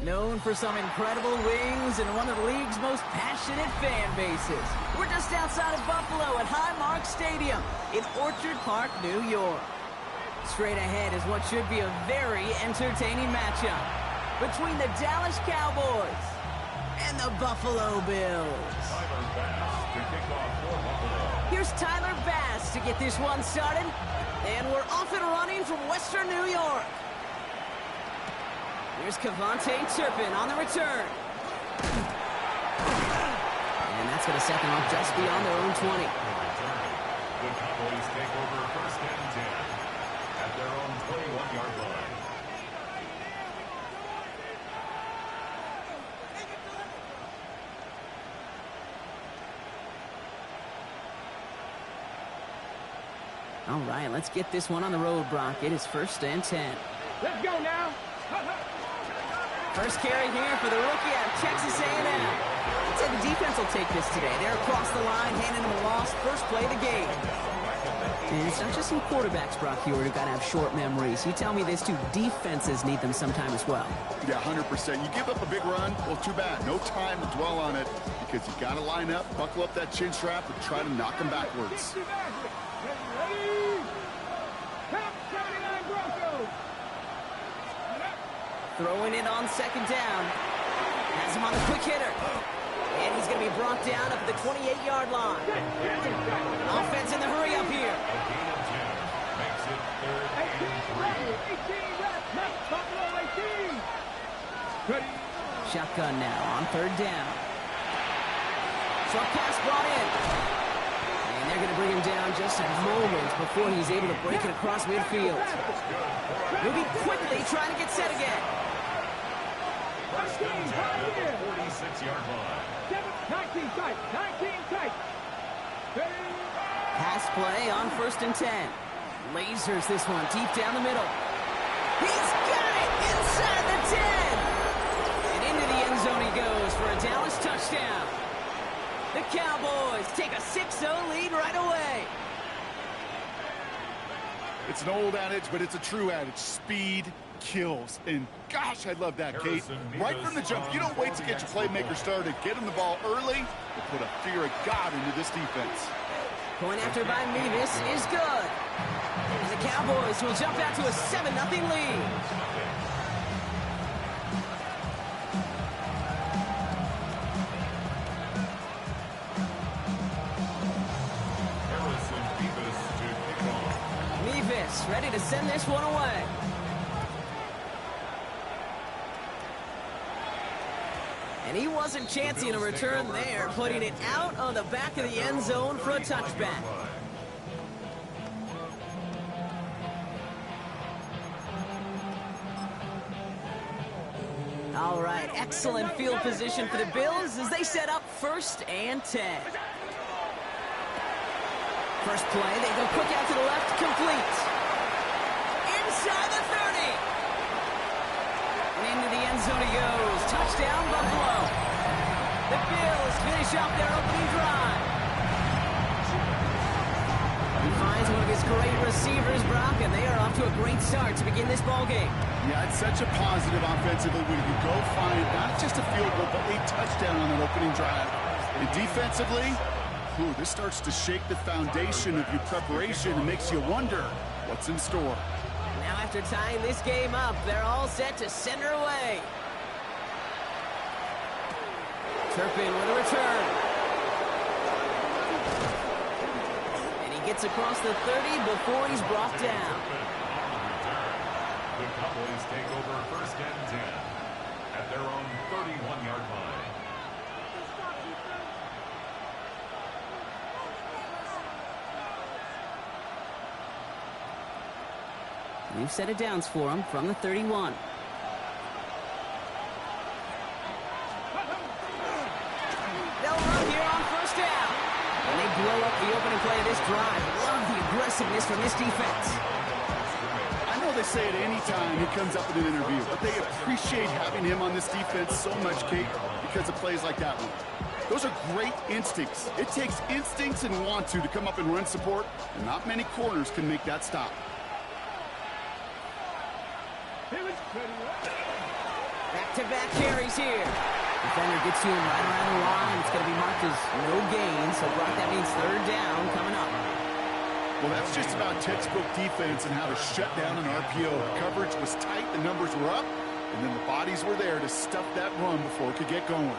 Known for some incredible wings and one of the league's most passionate fan bases. We're just outside of Buffalo at Highmark Stadium in Orchard Park, New York. Straight ahead is what should be a very entertaining matchup between the Dallas Cowboys and the Buffalo Bills. Here's Tyler Bass to get this one started, and we're off and running from Western New York. Here's Cavante Turpin on the return. And that's going to set them up just beyond their own 20. The Cowboys take over first and 10 at their own 21-yard line. All right, let's get this one on the road, Brock. It is first and 10. Let's go now. First carry here for the rookie out of Texas A&M. I'd say the defense will take this today. They're across the line, handing them a loss. First play of the game. And it's not just some quarterbacks, Brock, here who've got to have short memories. You tell me this too. Defenses need them sometime as well. Yeah, 100%. You give up a big run, well, too bad. No time to dwell on it because you got to line up, buckle up that chin strap, and try to knock them backwards. Throwing it on second down. Has him on the quick hitter. And he's going to be brought down up at the 28-yard line. Offense in the hurry up here. A gain of 10 makes it third and 3. Shotgun now on third down. Short pass brought in. And they're going to bring him down just a moment before he's able to break it across midfield. Moving quickly, trying to get set again. First and 10 at the 46-yard line. 19 tight. Pass play on first and 10. Lasers this one deep down the middle. He's got it inside the 10. And into the end zone he goes for a Dallas touchdown. The Cowboys take a 6-0 lead right away. It's an old adage, but it's a true adage. Speed kills. And gosh, I love that, Kate. Right from the jump, you don't wait to get your playmaker started. Get him the ball early and put a fear of God into this defense. Point after by Mevis is good. And the Cowboys will jump out to a 7-0 lead. Mevis ready to send this one away. And he wasn't chancing a return there, putting it out on the back of the end zone for a touchback. All right, excellent field position for the Bills as they set up first and 10. First play, they go quick out to the left, complete. Inside the 30. And into the end zone he goes. Touchdown, Buffalo. The Bills finish off their opening drive. He finds one of his great receivers, Brock, and they are off to a great start to begin this ballgame. Yeah, it's such a positive offensively when you go find not just a field goal, but a touchdown on that opening drive. And defensively, ooh, this starts to shake the foundation of your preparation and makes you wonder what's in store. Now after tying this game up, they're all set to send her away. Turpin with a return. And he gets across the 30 before he's brought down. The Cowboys take over first and 10 at their own 31-yard line. New set of downs for him from the 31. They'll run here on first down. And they blow up the opening play of this drive. Love the aggressiveness from this defense. I know they say it any time he comes up in an interview, but they appreciate having him on this defense so much, Kate, because of plays like that one. Those are great instincts. It takes instincts and want to come up and run support, and not many corners can make that stop. Back Back-to-back carries here. Defender gets to him right around the line. It's going to be marked as no gain. So, Brock, that means third down coming up. Well, that's just about textbook defense and how to shut down an RPO. The coverage was tight, the numbers were up, and then the bodies were there to stuff that run before it could get going.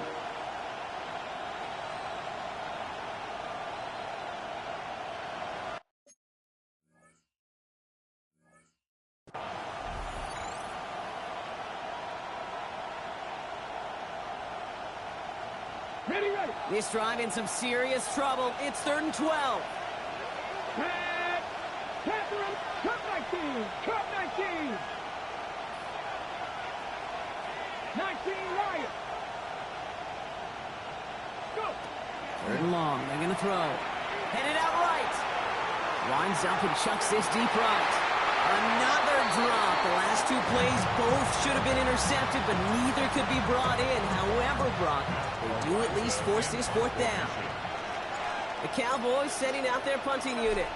Ready, ready. This drive in some serious trouble. It's 3rd and 12. Catherine, cut 19. Cut 19. 19 Lions. Go. 3rd and long. They're going to throw. Headed out right. Winds up and chucks this deep right. Another drop. The last two plays both should have been intercepted, but neither could be brought in. However, Brock, they do at least force this 4th down. The Cowboys setting out their punting unit.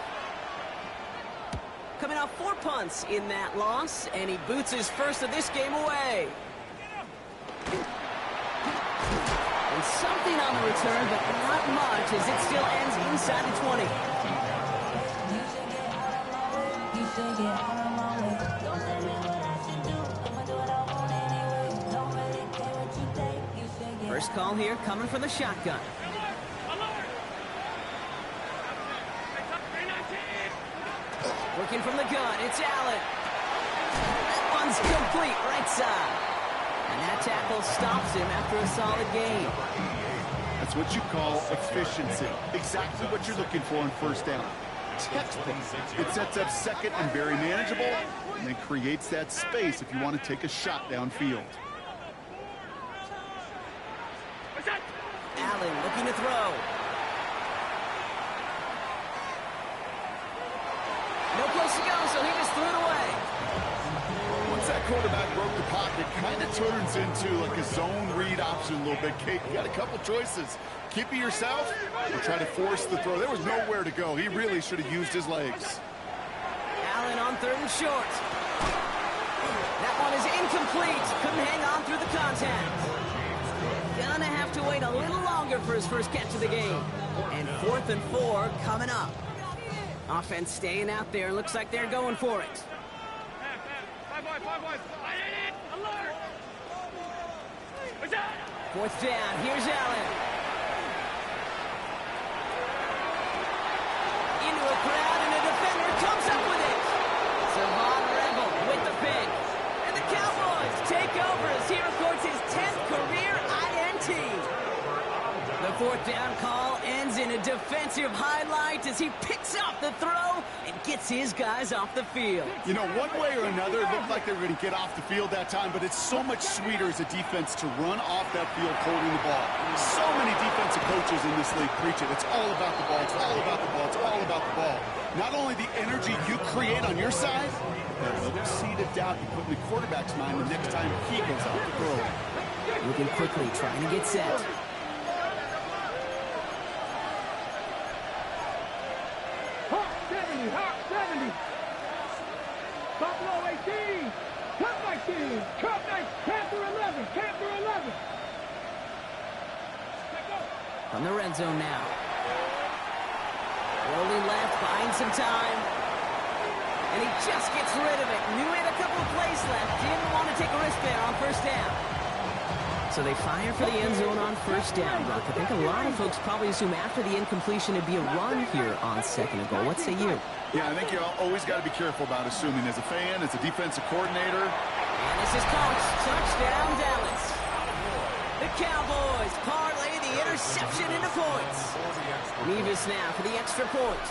Coming off 4 punts in that loss, and he boots his first of this game away. And something on the return, but not much, as it still ends inside the 20. First call here coming from the shotgun. Working from the gun, it's Allen. That one's complete, right side. And that tackle stops him after a solid gain. That's what you call efficiency. Exactly what you're looking for on 1st down. Textbook. It sets up 2nd and very manageable, and then creates that space if you want to take a shot downfield. Allen looking to throw. No place to go, so he just threw it away. Once that quarterback broke the pocket, kind of turns into like a zone read option a little bit. Kate, you got a couple choices. Keep it yourself or try to force the throw. There was nowhere to go. He really should have used his legs. Allen on 3rd and short. That one is incomplete. Couldn't hang on through the contact. Gonna have to wait a little longer for his first catch of the game. And 4th and 4 coming up. Offense staying out there. Looks like they're going for it. Five boys. Alert. 4th down. Here's Allen. Into a crowd, and a defender comes up with it. Savon Rebel with the pick. And the Cowboys take over as he records his 10th career INT. The 4th down call ends in a defensive highlight as he picks up the throw and gets his guys off the field. You know, one way or another, it looked like they were going to get off the field that time, but it's so much sweeter as a defense to run off that field holding the ball. So many defensive coaches in this league preach it. It's all about the ball. It's all about the ball. It's all about the ball. Not only the energy you create on your side, but a little seed of doubt you put in the quarterback's mind the next time he goes out to throw. Moving quickly, trying to get set. Hawk 70. Buffalo 18. Cut 19. Cut 19. Panther 11. Panther 11. From the red zone now. Rolling left, buying some time. And he just gets rid of it. Knew he had a couple of plays left. Didn't want to take a risk there on 1st down. So they fire for the end zone on 1st down, Brock. I think a lot of folks probably assume after the incompletion it'd be a run here on 2nd and goal. What say you? Yeah, I think you always got to be careful about assuming as a fan, as a defensive coordinator. And this is caught. Touchdown, Dallas. The Cowboys parlay the interception into points. Nevis now for the extra point.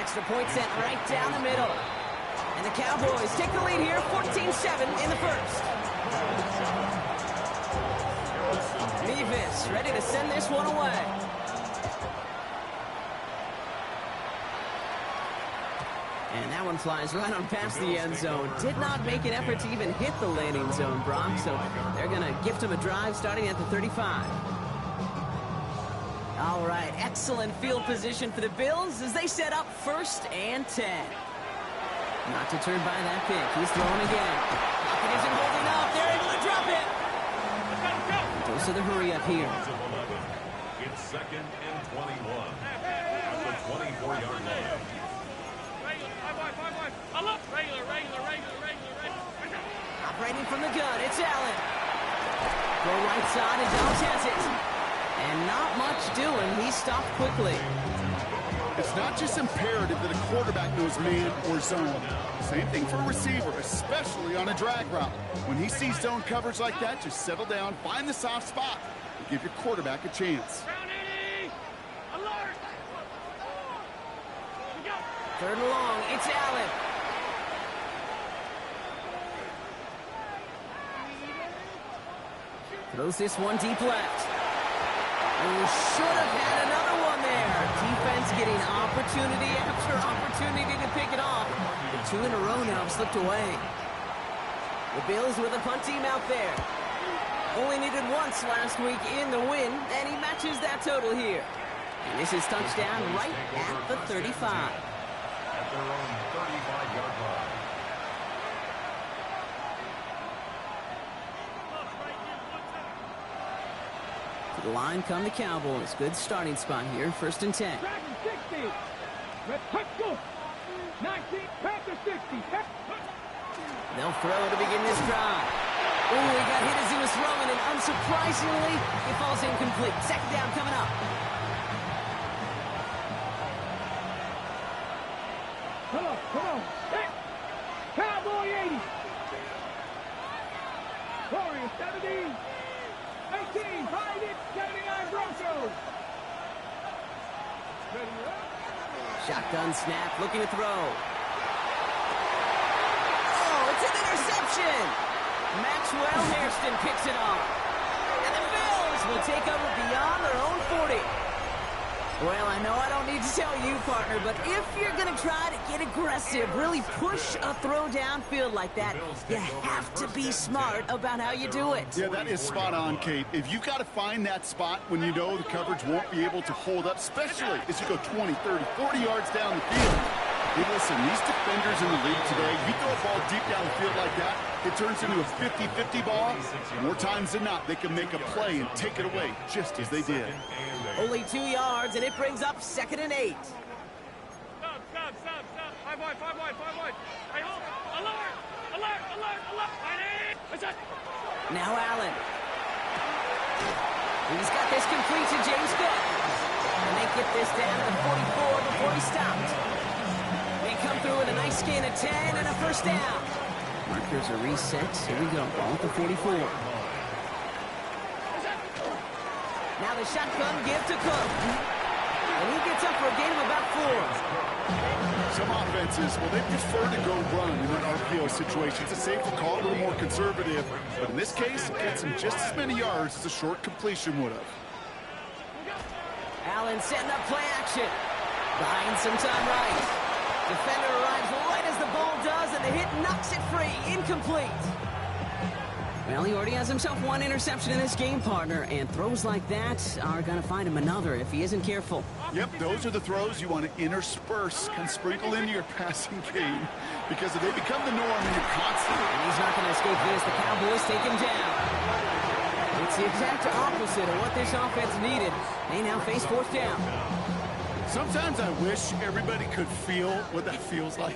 Extra point set right down the middle. And the Cowboys take the lead here, 14-7 in the 1st. Nevis ready to send this one away. And that one flies right on past the end zone. Did not make an effort to even hit the landing zone, Brock, so they're going to gift him a drive starting at the 35. All right, excellent field position for the Bills as they set up 1st and 10. Not deterred by that pick. He's throwing again. pocket isn't holding up. They're able to drop it. Goes to the hurry up here. It's 2nd and 21 at the 24-yard line. Operating from the gun, it's Allen. Go right side, and Jones has it. And not much doing. He stopped quickly. It's not just imperative that a quarterback knows man or zone. Same thing for a receiver, especially on a drag route. When he sees zone coverage like that, just settle down, find the soft spot, and give your quarterback a chance. Third and long, it's Allen. Throws this one deep left. Oh, should have had another one there. Defense getting opportunity after opportunity to pick it off. The 2 in a row now have slipped away. The Bills with a punt team out there. Only needed once last week in the win, and he matches that total here. And this is touchdown right at the 35. At their own 35-yard line. To the line come the Cowboys. Good starting spot here. 1st and 10. Dragon 60. Let's go. 19. Panther 60. They'll throw to begin this drive. Oh, he got hit as he was throwing, and unsurprisingly, it falls incomplete. 2nd down coming up. Come on. Hey. Cowboy 80. Warrior 70. 18, find it, 79 Broncos. Shotgun snap, looking to throw. Oh, it's an interception. Maxwell Hairston picks it off. And the Bills will take over beyond their own 40. Well, I know I don't need to tell you, partner, but if you're going to try to get aggressive, really push a throw downfield like that, you have to be smart about how you do it. Yeah, that is spot on, Kate. If you've got to find that spot when you know the coverage won't be able to hold up, especially as you go 20, 30, 40 yards down the field. Hey, listen, these defenders in the league today, you throw a ball deep down the field like that, it turns into a 50-50 ball. More times than not, they can make a play and take it away, just as they did. Only 2 yards, and it brings up 2nd and 8. Stop. 5 wide. Hey, hold. Alert. Now Allen. He's got this complete to James Cook. And they get this down to the 44 before he stopped. They come through with a nice gain of 10 and a 1st down. Markers are reset. Here we go. Ball at the 44. Now the shotgun give to Cook. And he gets up for a gain of about 4. Some offenses, well, they prefer to go run in an RPO situation. It's a safer call, a little more conservative. But in this case, it gets him just as many yards as a short completion would have. Allen setting up play action. Buying some time right. Defender arrives right as the ball does, and the hit knocks it free. Incomplete. Well, he already has himself 1 interception in this game, partner, and throws like that are going to find him another if he isn't careful. Yep, those are the throws you want to intersperse and sprinkle into your passing game, because if they become the norm and you're constant. And he's not going to escape this. The Cowboys take him down. It's the exact opposite of what this offense needed. They now face 4th down. Sometimes I wish everybody could feel what that feels like.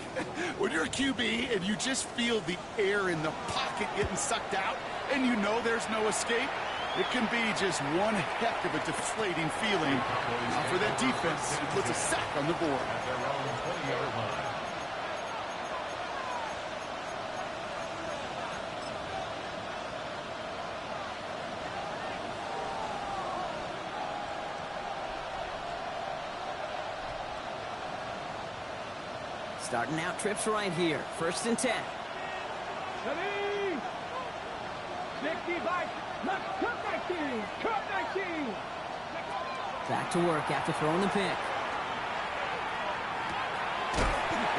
When you're a QB and you just feel the air in the pocket getting sucked out and you know there's no escape, it can be just one heck of a deflating feeling. Now for that defense, it puts a sack on the board. At their own 20-yard line. Starting out trips right here. 1st and 10. Ready? 65. Cut 19. Back to work after throwing the pick.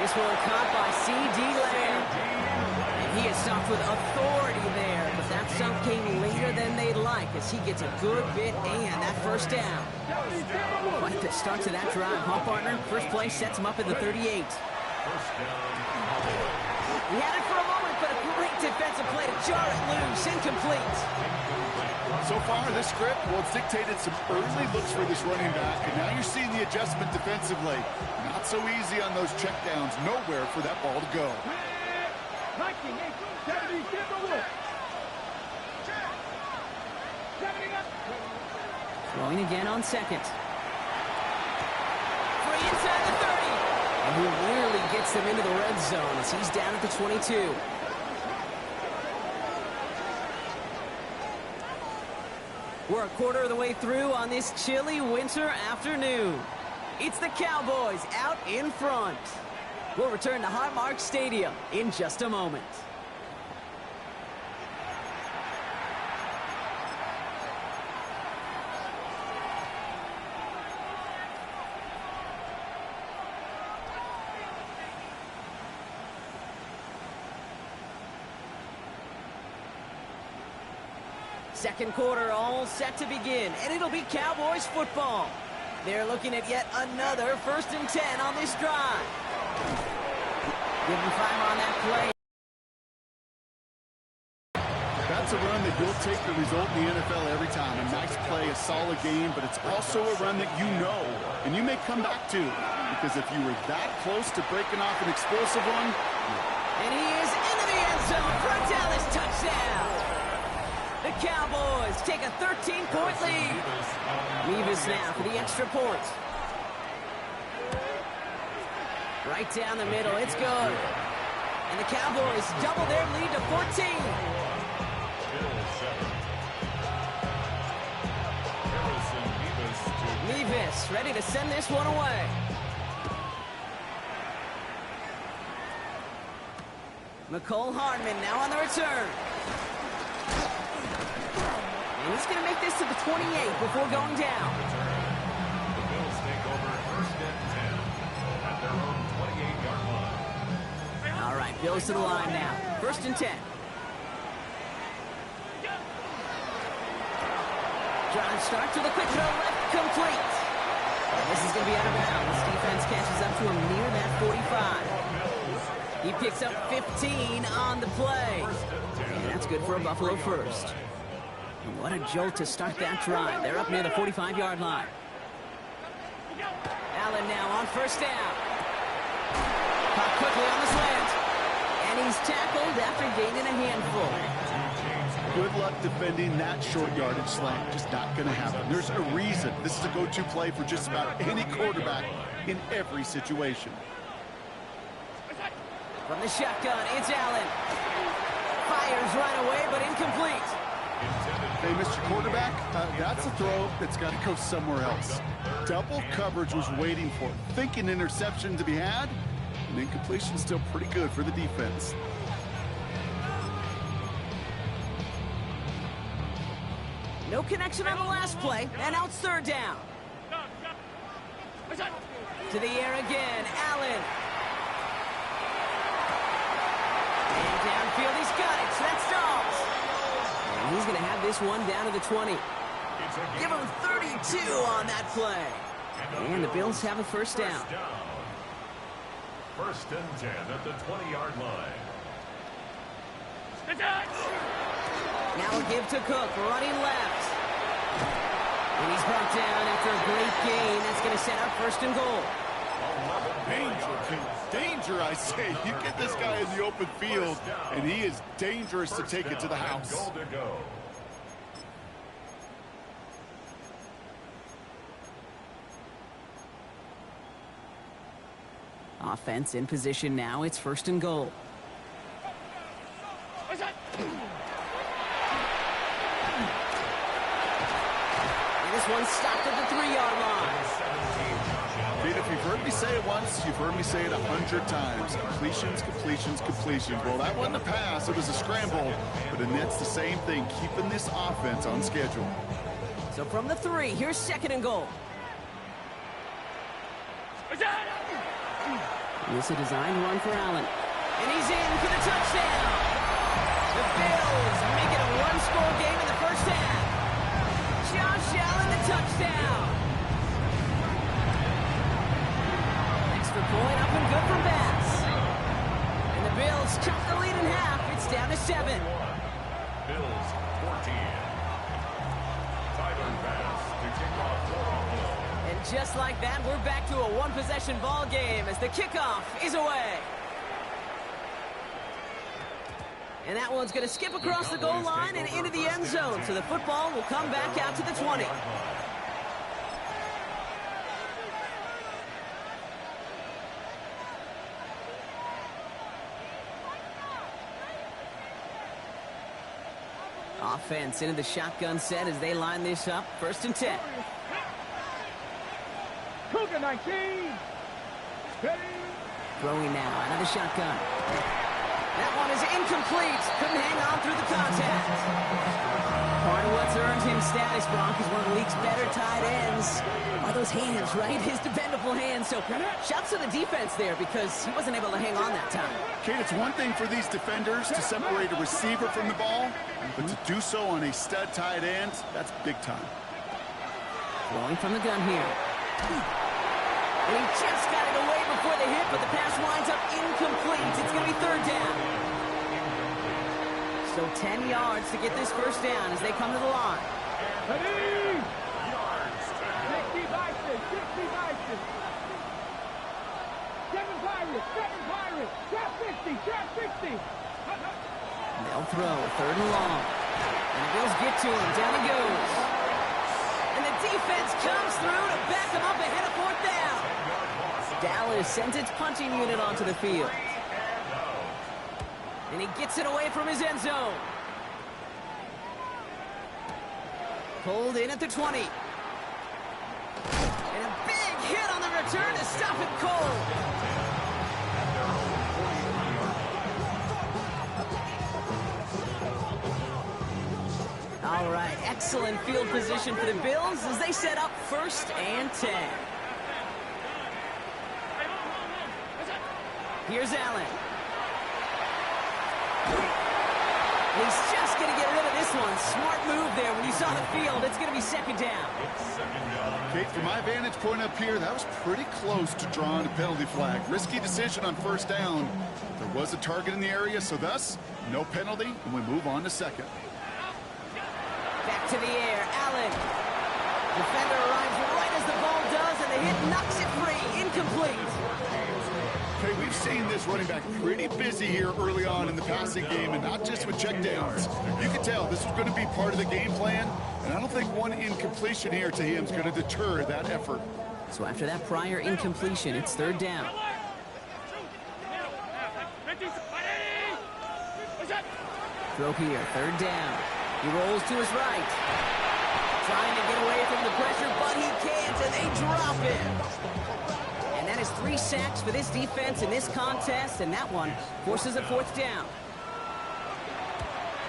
This one caught by C.D. Lamb. And he is stopped with authority there. But that stop came later than they'd like as he gets a good bit and that 1st down. Quite the start to that drive, huh, partner? First play sets him up at the 38. First down. He had it for a moment, but a great Great defensive play to jar it loose. Incomplete. So far, this script, well, it's dictated some early looks for this running back, and now you're seeing the adjustment defensively. Not so easy on those checkdowns. Nowhere for that ball to go. Throwing again on second. Free inside the 30. And he nearly gets them into the red zone as he's down at the 22. We're a quarter of the way through on this chilly winter afternoon. It's the Cowboys out in front. We'll return to Highmark Stadium in just a moment. Second quarter all set to begin, and it'll be Cowboys football. They're looking at yet another 1st and 10 on this drive. Give them 5 on that play. That's a run that you'll take the result in the NFL every time. A nice play, a solid game, but it's also a run that you know, and you may come back to, because if you were that close to breaking off an explosive one. And he is into the end zone for a Dallas touchdown. The Cowboys take a 13-point lead. Nevis now for the extra point. Right down the middle, it's good. And the Cowboys double their lead to 14. Nevis ready to send this one away. McCole Hardman now on the return. And he's going to make this to the 28 before going down. The Bills take over 1st and 10 at their own 28-yard line. All right, Bills to the line now. 1st and 10. Drive starts with a quick throw left, complete. And this is going to be out of bounds. Defense catches up to him near that 45. He picks up 15 on the play. And that's good for a Buffalo first. And what a jolt to start that drive. They're up near the 45-yard line. Allen now on 1st down. Caught quickly on the slant. And he's tackled after gaining a handful. Good luck defending that short yardage slant. Just not going to happen. There's a reason. This is a go-to play for just about any quarterback in every situation. From the shotgun, it's Allen. Fires right away, but incomplete. Hey, Mr. Quarterback, that's a throw that's got to go somewhere else. Double coverage was waiting for it. Thinking interception to be had, and incompletion still pretty good for the defense. No connection on the last play, and now it's 3rd down. To the air again, Allen. And downfield, he's got it, so that's Dobbs. And he's going to have this one down to the 20. Give him 32 on that play. And the Bills have a 1st down. 1st and 10 at the 20-yard line. Now a give to Cook, running left. And he's brought down after a great gain. That's going to set up 1st and goal. Danger, I say. You get this guy in the open field, and he is dangerous to take it to the house. Goal to go. Offense in position now. It's 1st and goal. And this one stopped at the 3-yard line. If you've heard me say it once, you've heard me say it 100 times. Completions, completions, completions. Well, that wasn't a pass. It was a scramble. But that's the same thing, keeping this offense on schedule. So from the 3, here's 2nd and goal. This is a design run for Allen. And he's in for the touchdown. The Bills make it a 1-score game in the 1st half. Josh Allen, the touchdown. Extra point up and good for Bass. And the Bills cut the lead in half. It's it's down to 7. Bills 14. Tyler pass to kick off for Buffalo. And just like that, we're back to a one-possession ball game as the kickoff is away. And that one's going to skip across the goal line and into the end zone, so the football will come back out to the 20. Offense into the shotgun set as they line this up. 1st and 10. Cougar 19. Ready. Throwing now out of the shotgun. That one is incomplete. Couldn't hang on through the contact. Part of what's earned him status, Brock, is one of the league's better tight ends. Are those hands, right? His dependable hands. So shouts to the defense there because he wasn't able to hang on that time. Kate, it's one thing for these defenders to separate a receiver from the ball, but to do so on a stud tight end, that's big time. Throwing from the gun here. And he just got it away before the hit, but the pass winds up incomplete. It's going to be 3rd down. So 10 yards to get this 1st down as they come to the line. Ready. 60 Vikings, 60 Vikings. 7 Pirates, 7 Pirates. Trap 60, trap 60. They'll throw 3rd and long. And the Bills get to him. Down he goes. And the defense comes through to back him up ahead of 4th down. Dallas sends its punching unit onto the field. And he gets it away from his end zone. Pulled in at the 20. And a big hit on the return to stop it cold. All right, excellent field position for the Bills as they set up 1st and 10. Here's Allen. He's just going to get rid of this one. Smart move there when you saw the field. It's going to be 2nd down. Kate, from my vantage point up here, that was pretty close to drawing a penalty flag. Risky decision on 1st down. There was a target in the area, so thus, no penalty, and we move on to 2nd. Back to the air, Allen. Defender arrives right as the ball does, and the hit knocks it free. Incomplete. Okay, we've seen this running back pretty busy here early on in the passing game, and not just with checkdowns. You can tell this was going to be part of the game plan, and I don't think one incompletion here to him is going to deter that effort. So after that prior incompletion, it's 3rd down. Throw here, 3rd down. He rolls to his right. Trying to get away from the pressure, but he can't, and they drop him. And that is 3 sacks for this defense in this contest, and that one forces a 4th down.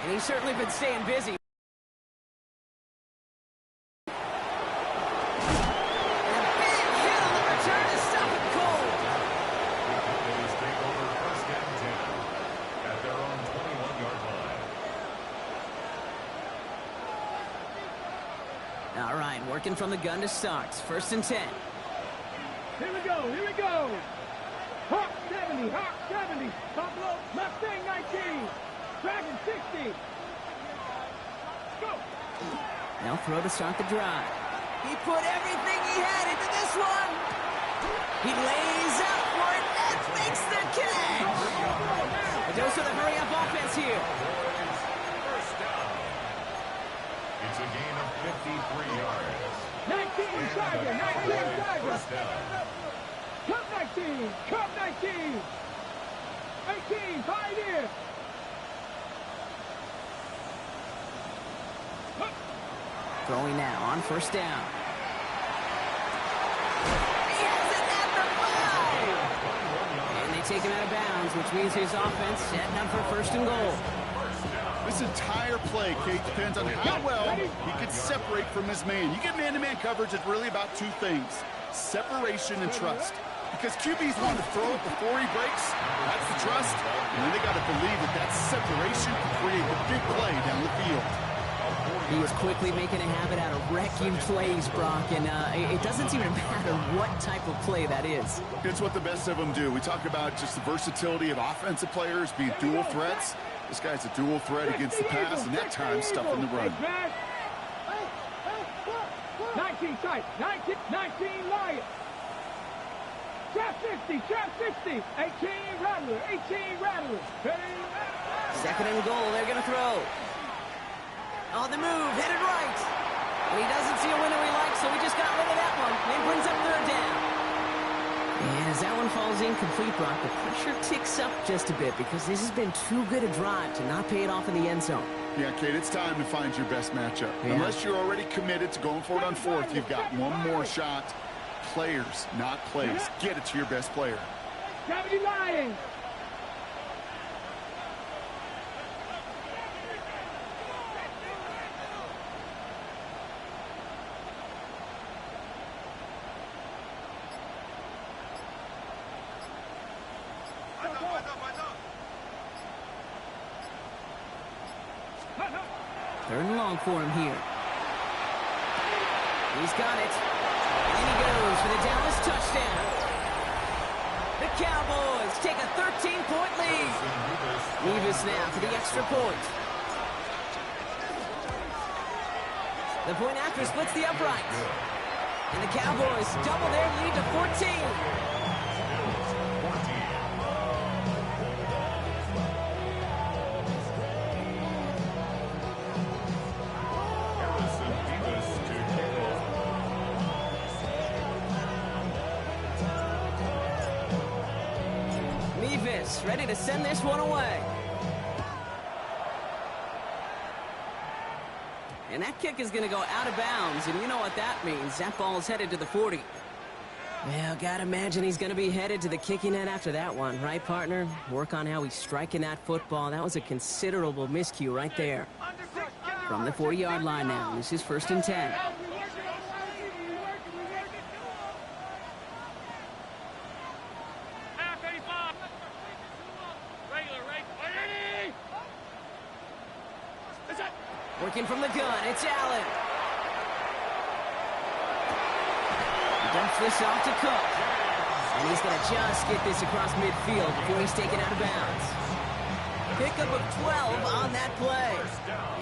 And he's certainly been staying busy. And a big hit on the return to stop it cold. Cowboys take over 1st and 10 at their own 21-yard line. All right, working from the gun to start. 1st and 10. Here we go, here we go. Hawk 70, Hawk 70. Buffalo, Mustang 19. Dragon 60. Go. They'll throw to start the drive. He put everything he had into this one. He lays out for it and makes the catch. A dose of the hurry-up offense here. First down. It's a gain of 53 yards. 19 Tiger, 19 Tiger. First down. Cup 19, Cup 19. 18, Pioneer. Throwing now on 1st down. He has it at the 5. And they take him out of bounds, which means his offense setting up for 1st and goal. This entire play, Kate, depends on how well he can separate from his man. You get man-to-man coverage, it's really about 2 things, separation and trust. Because QBs want to throw it before he breaks, that's the trust, and then they got to believe that that separation can create the big play down the field. He is quickly making a habit out of wrecking plays, Brock, and it doesn't seem to matter what type of play that is. It's what the best of them do. We talk about just the versatility of offensive players being dual threats. This guy's a dual threat against the pass, and that time stuffing the run. 19 tight, 19 Lions. Trap 50, trap 60. 18 Rattler, 18 Rattler. Second and goal, they're going to throw. On the move, headed right. And he doesn't see a window he likes, so he just got rid of that one. And brings up third down. And as that one falls incomplete, Brock, the pressure ticks up just a bit because this has been too good a drive to not pay it off in the end zone. Yeah, Kate, it's time to find your best matchup. Yeah. Unless you're already committed to going for it on fourth, you've got one more shot. Players, not plays. Get it to your best player. 70 Lions. Third and long for him here. He's got it. And he goes for the Dallas touchdown. The Cowboys take a 13-point lead. Nevis now for the extra point. The point after splits the upright. And the Cowboys double their lead to 14. Ready to send this one away. And that kick is going to go out of bounds, and you know what that means. That ball is headed to the 40. Well, gotta imagine he's going to be headed to the kicking net after that one, right, partner? Work on how he's striking that football. That was a considerable miscue right there. From the 40-yard line now, this is 1st and 10. Working from the gun, it's Allen. He dumps this off to Cook. And he's going to just get this across midfield before he's taken out of bounds. Pickup of 12 on that play.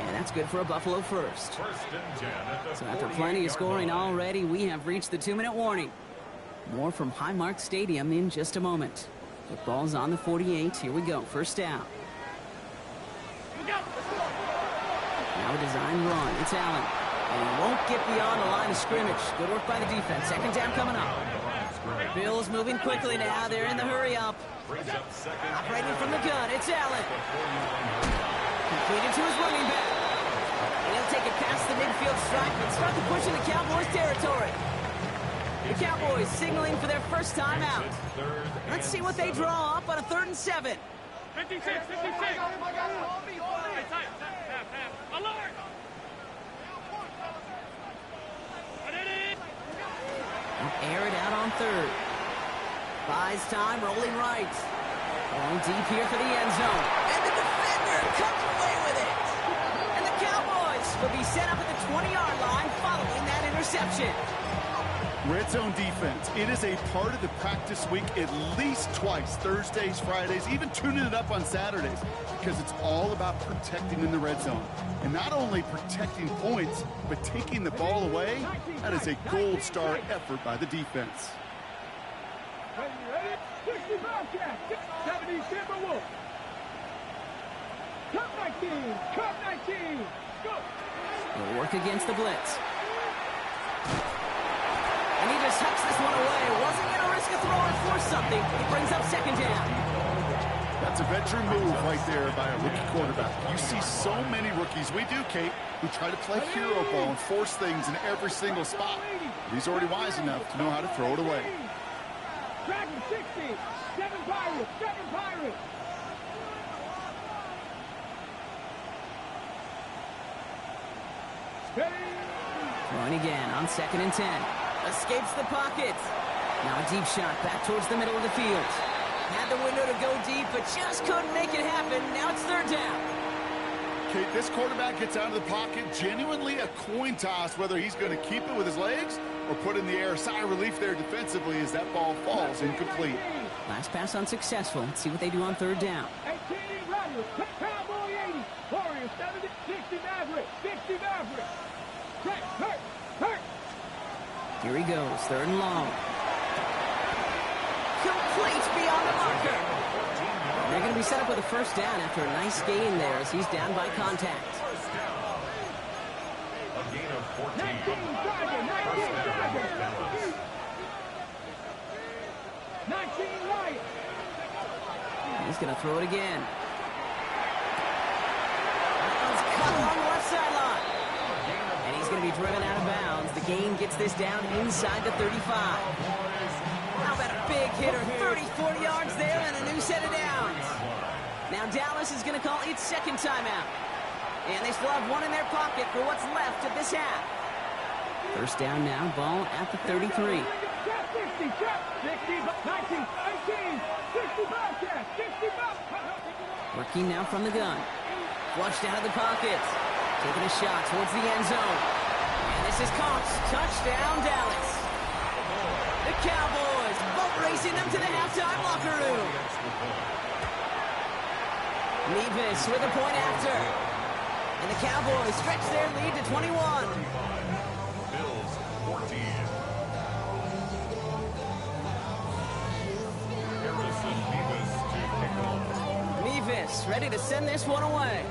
And that's good for a Buffalo first. So after plenty of scoring already, we have reached the 2-minute warning. More from Highmark Stadium in just a moment. The ball's on the 48. Here we go, first down. Now a design run. It's Allen. And he won't get beyond the line of scrimmage. Good work by the defense. Second down coming up. Bills moving quickly now. They're in the hurry up. Operating from the gun. It's Allen. Completed to his running back. And he'll take it past the midfield stripe and start to push into Cowboys territory. The Cowboys signaling for their first time out. Let's see what they draw up on a 3rd and 7. 56. Alert! Air it out on 3rd. Buys time, rolling right. Going deep here for the end zone. And the defender comes away with it. And the Cowboys will be set up at the 20-yard line following that interception. Red zone defense. It is a part of the practice week at least twice, Thursdays, Fridays, even tuning it up on Saturdays, because it's all about protecting in the red zone. And not only protecting points, but taking the ball away. That is a gold star effort by the defense. Ready? 60 Bobcat, 70 Timberwolf. Cup 19, go! They'll work against the blitz. And he just hucks this one away. Wasn't going to risk a throw and force something. He brings up second down. That's a veteran move right there by a rookie quarterback. You see so many rookies, we do, Kate, who try to play hero ball and force things in every single spot. He's already wise enough to know how to throw it away. Dragon 60, 7 Pirates. Throwing again on 2nd and 10. Escapes the pocket. Now a deep shot back towards the middle of the field. Had the window to go deep, but just couldn't make it happen. Now it's 3rd down. Kate, this quarterback gets out of the pocket, genuinely a coin toss whether he's going to keep it with his legs or put in the air. Sigh of relief there defensively as that ball falls incomplete. Last pass unsuccessful. Let's see what they do on 3rd down. 18 Rattler, Cowboys Here he goes, 3rd and long. Complete beyond the marker. They're going to be set up with a 1st down after a nice gain there as he's down by contact. First down. A gain of 14. 19 right. He's going to throw it again. He's cut along the left sideline. And he's going to be driven out of bounds. The gain gets this down inside the 35. How about a big hitter? 34 yards there and a new set of downs. Now Dallas is going to call its 2nd timeout. And they still have one in their pocket for what's left of this half. 1st down now, ball at the 33. 60, 60, 19, 18, 65, 65. Working now from the gun. Flushed out of the pocket. Taking a shot towards the end zone. And this is caught. Touchdown, Dallas. The Cowboys boat racing them to the halftime locker room. Nevis with a point after. And the Cowboys stretch their lead to 21. Bills 14. Harrison Nevis to kick off. Nevis ready to send this one away.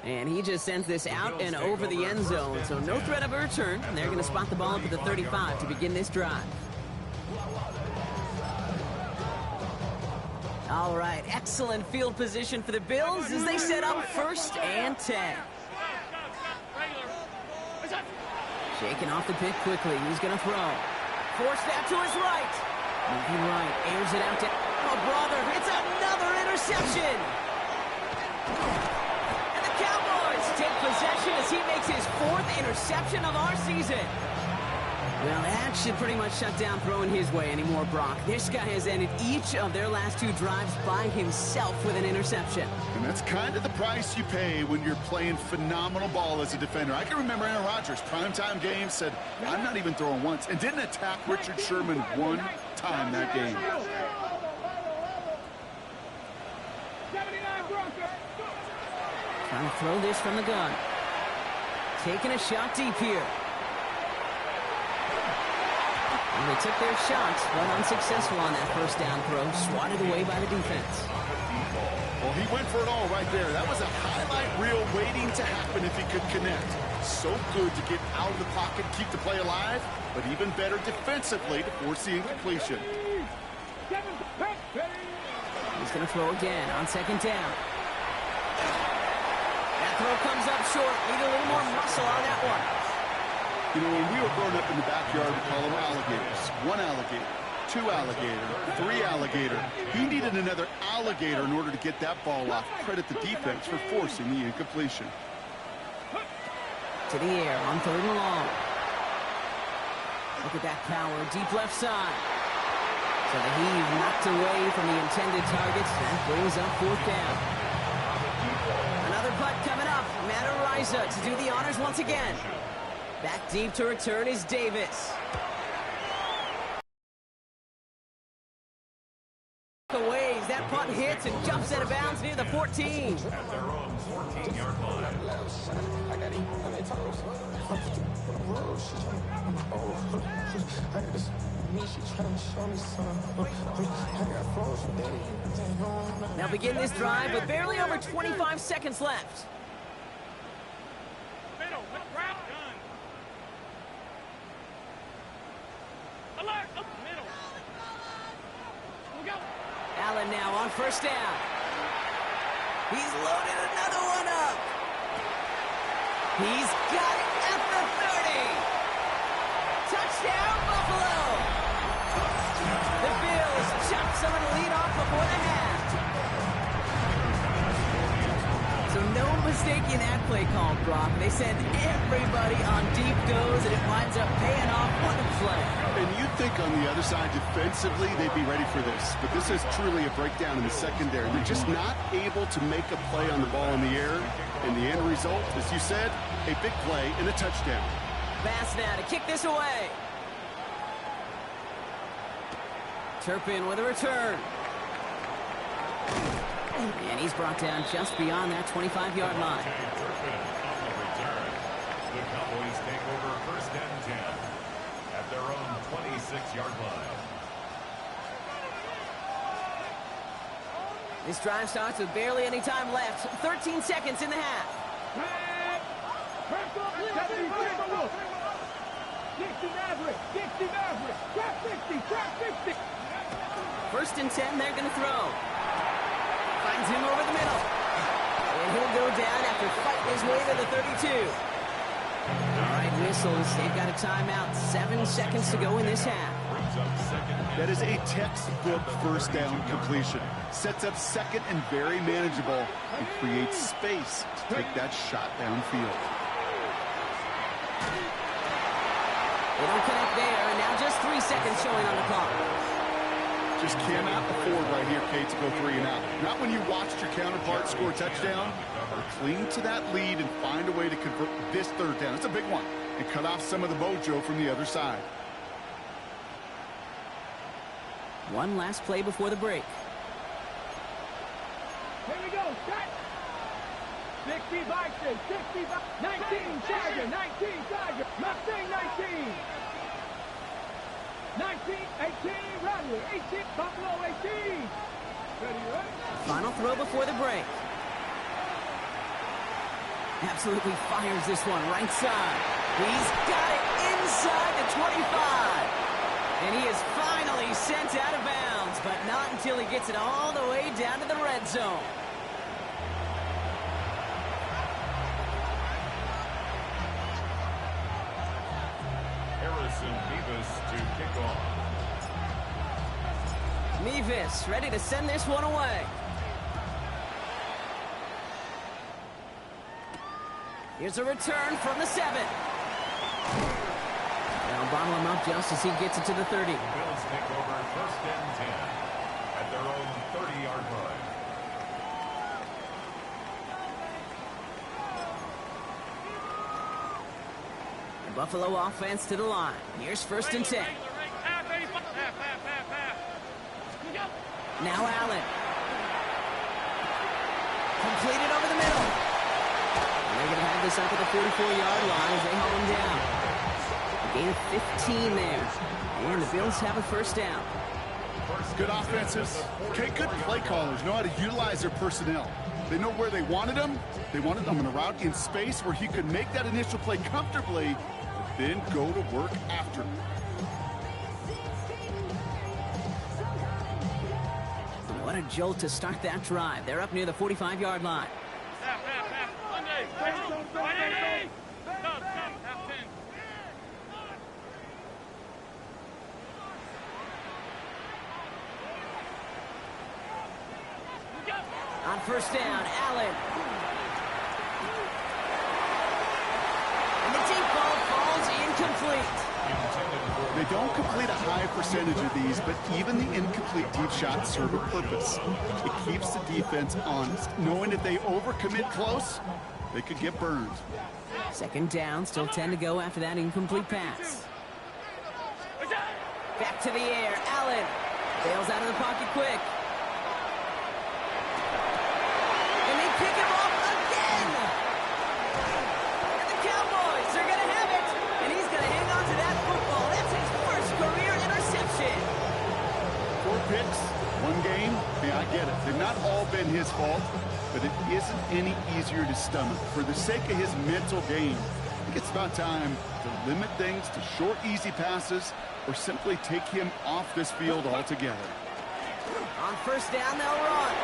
And he just sends this out and over the end zone, so no threat of a return. And they're going to spot the ball up at the 35 to begin this drive. All right, excellent field position for the Bills as they set up 1st and 10. Shaking off the pick quickly. He's going to throw. Forced out to his right. Moving right. Airs it out to... Oh, brother. It's another interception. And the Cowboys take possession as he makes his 4th interception of our season. Well, that should pretty much shut down throwing his way anymore, Brock. This guy has ended each of their last 2 drives by himself with an interception. And that's kind of the price you pay when you're playing phenomenal ball as a defender. I can remember Aaron Rodgers, primetime game, said, I'm not even throwing once, and didn't attack Richard Sherman one time that game. 79 Broncos. Trying to throw this from the gun. Taking a shot deep here. And they took their shots, but unsuccessful on that 1st down throw, swatted away by the defense. Well, he went for it all right there. That was a highlight reel waiting to happen if he could connect. So good to get out of the pocket, keep the play alive, but even better defensively to force the incompletion. He's going to throw again on 2nd down. That throw comes up short. Need a little more muscle on that one. You know, when we were growing up in the backyard, we call them alligators. 1 alligator, 2 alligator, 3 alligator. He needed another alligator in order to get that ball off. Credit the defense for forcing the incompletion. To the air on 3rd and long. Look at that power, deep left side. So the heave knocked away from the intended target. That brings up 4th down. Another putt coming up. Matt Ariza to do the honors once again. Back deep to return is Davis. Away, that punt hits and jumps out of bounds near the 14. At their own 14-yard line. Now begin this drive with barely over 25 seconds left. Allen now on 1st down. He's loaded another one up. He's got it at the 30. Touchdown, Buffalo. The Bills chop some of the lead off before the half. So no mistaking that play call, Brock. They send everybody on deep goes, and it winds up paying off. What a play. And you'd think on the other side, defensively, they'd be ready for this. But this is truly a breakdown in the secondary. They're just not able to make a play on the ball in the air. And the end result, as you said, a big play and a touchdown. Bass now to kick this away. Turpin with a return. And he's brought down just beyond that 25-yard line. Cowboys take over first and 10 at their own 26-yard line. This drive starts with barely any time left. 13 seconds in the half. 60 Maverick, 60 Maverick, trap 60, trap 60. First and 10, they're going to throw. Finds him over the middle. And he'll go down after fighting his way to the 32. All right, whistles. They've got a timeout. 7 seconds to go in this half. That is a textbook first down completion. Sets up second and very manageable and creates space to take that shot downfield. They don't connect there, and now just 3 seconds showing on the clock. Just cannot afford right here, Kate, to go 3 and out. Not when you watched your counterpart score a touchdown. Cling to that lead and find a way to convert this third down. It's a big one. And cut off some of the mojo from the other side. One last play before the break. Here we go, shot. 60 Vikings, 60 19 Charger, 19 Charger, Mustang 19. 19, 18, Rodney, 18, Buffalo 18. Ready, right? Final throw before the break. Absolutely fires this one right side. He's got it inside the 25. And he is finally sent out of bounds, but not until he gets it all the way down to the red zone. Harrison Mevis to kick off. Mevis ready to send this one away. Here's a return from the 7. They'll bottle him up just as he gets it to the 30. Bills take over first and 10 at their own 30-yard line. The Buffalo offense to the line. Here's first and 10. Now Allen. Completed over the middle. And they're going to have this up at the 44-yard line as they haul him down. A gain of 15 there. And the Bills have a first down. Good offenses. Okay, good play callers know how to utilize their personnel. They know where they wanted him. They wanted him in a route in space where he could make that initial play comfortably, but then go to work after. What a jolt to start that drive. They're up near the 45-yard line. On first down, Allen. And the deep ball falls incomplete. They don't complete a high percentage of these, but even the incomplete deep shots serve a purpose. It keeps the defense honest, knowing if they overcommit close, they could get burned. Second down, still 10 to go after that incomplete pass. Back to the air, Allen. Bails out of the pocket quick. And they pick him off again. And the Cowboys are going to have it. And he's going to hang on to that football. That's his first career interception. 4 picks, 1 game. Yeah, I get it. They've not all been his fault, but it isn't any easier to stomach. For the sake of his mental game, I think it's about time to limit things to short, easy passes or simply take him off this field altogether. On first down, they'll run.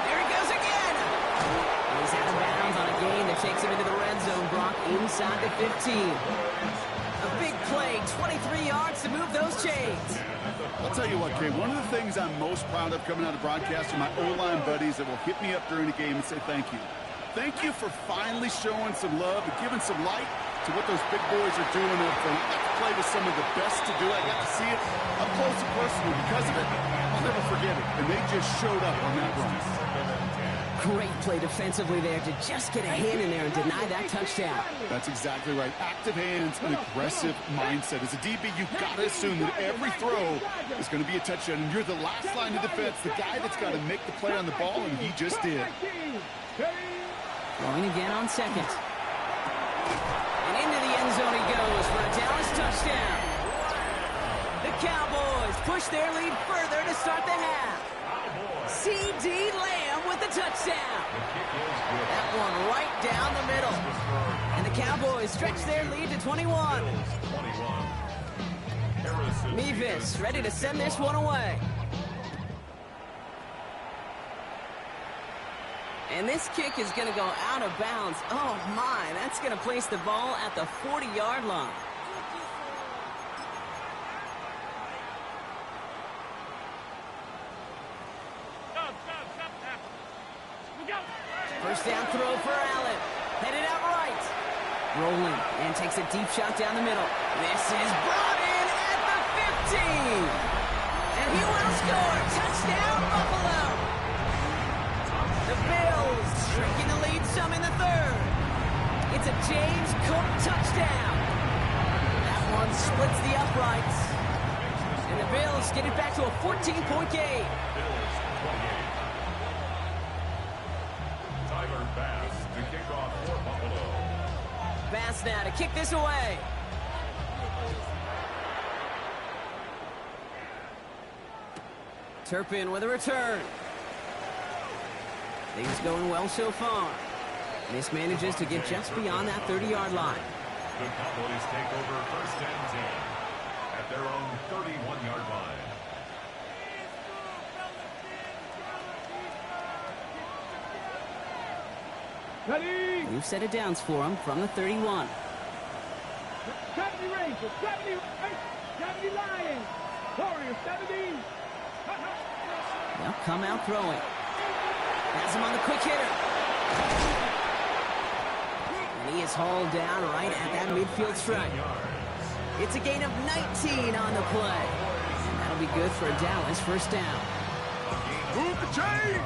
There he goes again. And he's out of bounds on a gain that takes him into the red zone, Brock, inside the 15. A big play, 23 yards to move those chains. I'll tell you what, Kay, one of the things I'm most proud of coming out of broadcast are my O-line buddies that will hit me up during the game and say thank you. Thank you for finally showing some love and giving some light to what those big boys are doing up front. I got to play with some of the best to do it. I got to see it up close and personal. Because of it, I'll never forget it. And they just showed up on that run. Great play defensively there to just get a hand in there and deny that touchdown. That's exactly right. Active hands and aggressive mindset. As a DB, you've got to assume that every throw is going to be a touchdown. And you're the last line of defense, the guy that's got to make the play on the ball, and he just did. Going again on second. And into the end zone he goes for a Dallas touchdown. The Cowboys push their lead further to start the half. C.D. Lamb with the touchdown. That one right down the middle. And the Cowboys stretch their lead to 21. Mevis ready to send this one away. And this kick is going to go out of bounds. Oh, my. That's going to place the ball at the 40-yard line. First down throw for Allen. Headed out right. Rolling and takes a deep shot down the middle. This is brought in at the 15. And he will score. Touchdown, Buffalo. The Bills shrinking the lead some in the third. It's a James Cook touchdown. That one splits the uprights. And the Bills get it back to a 14-point game. Bass to kick off for Buffalo. Bass now to kick this away. Turpin with a return. Things going well so far. This manages to get just beyond that 30-yard line. The Cowboys take over first and 10 at their own 31-yard line. Ready? New set of downs for him from the 31. 70 Rangers, 70 Lions, Warriors, 70. They'll come out throwing. Has him on the quick hitter. And he is hauled down right at that midfield stripe. It's a gain of 19 on the play. And that'll be good for a Dallas first down. Move the chain!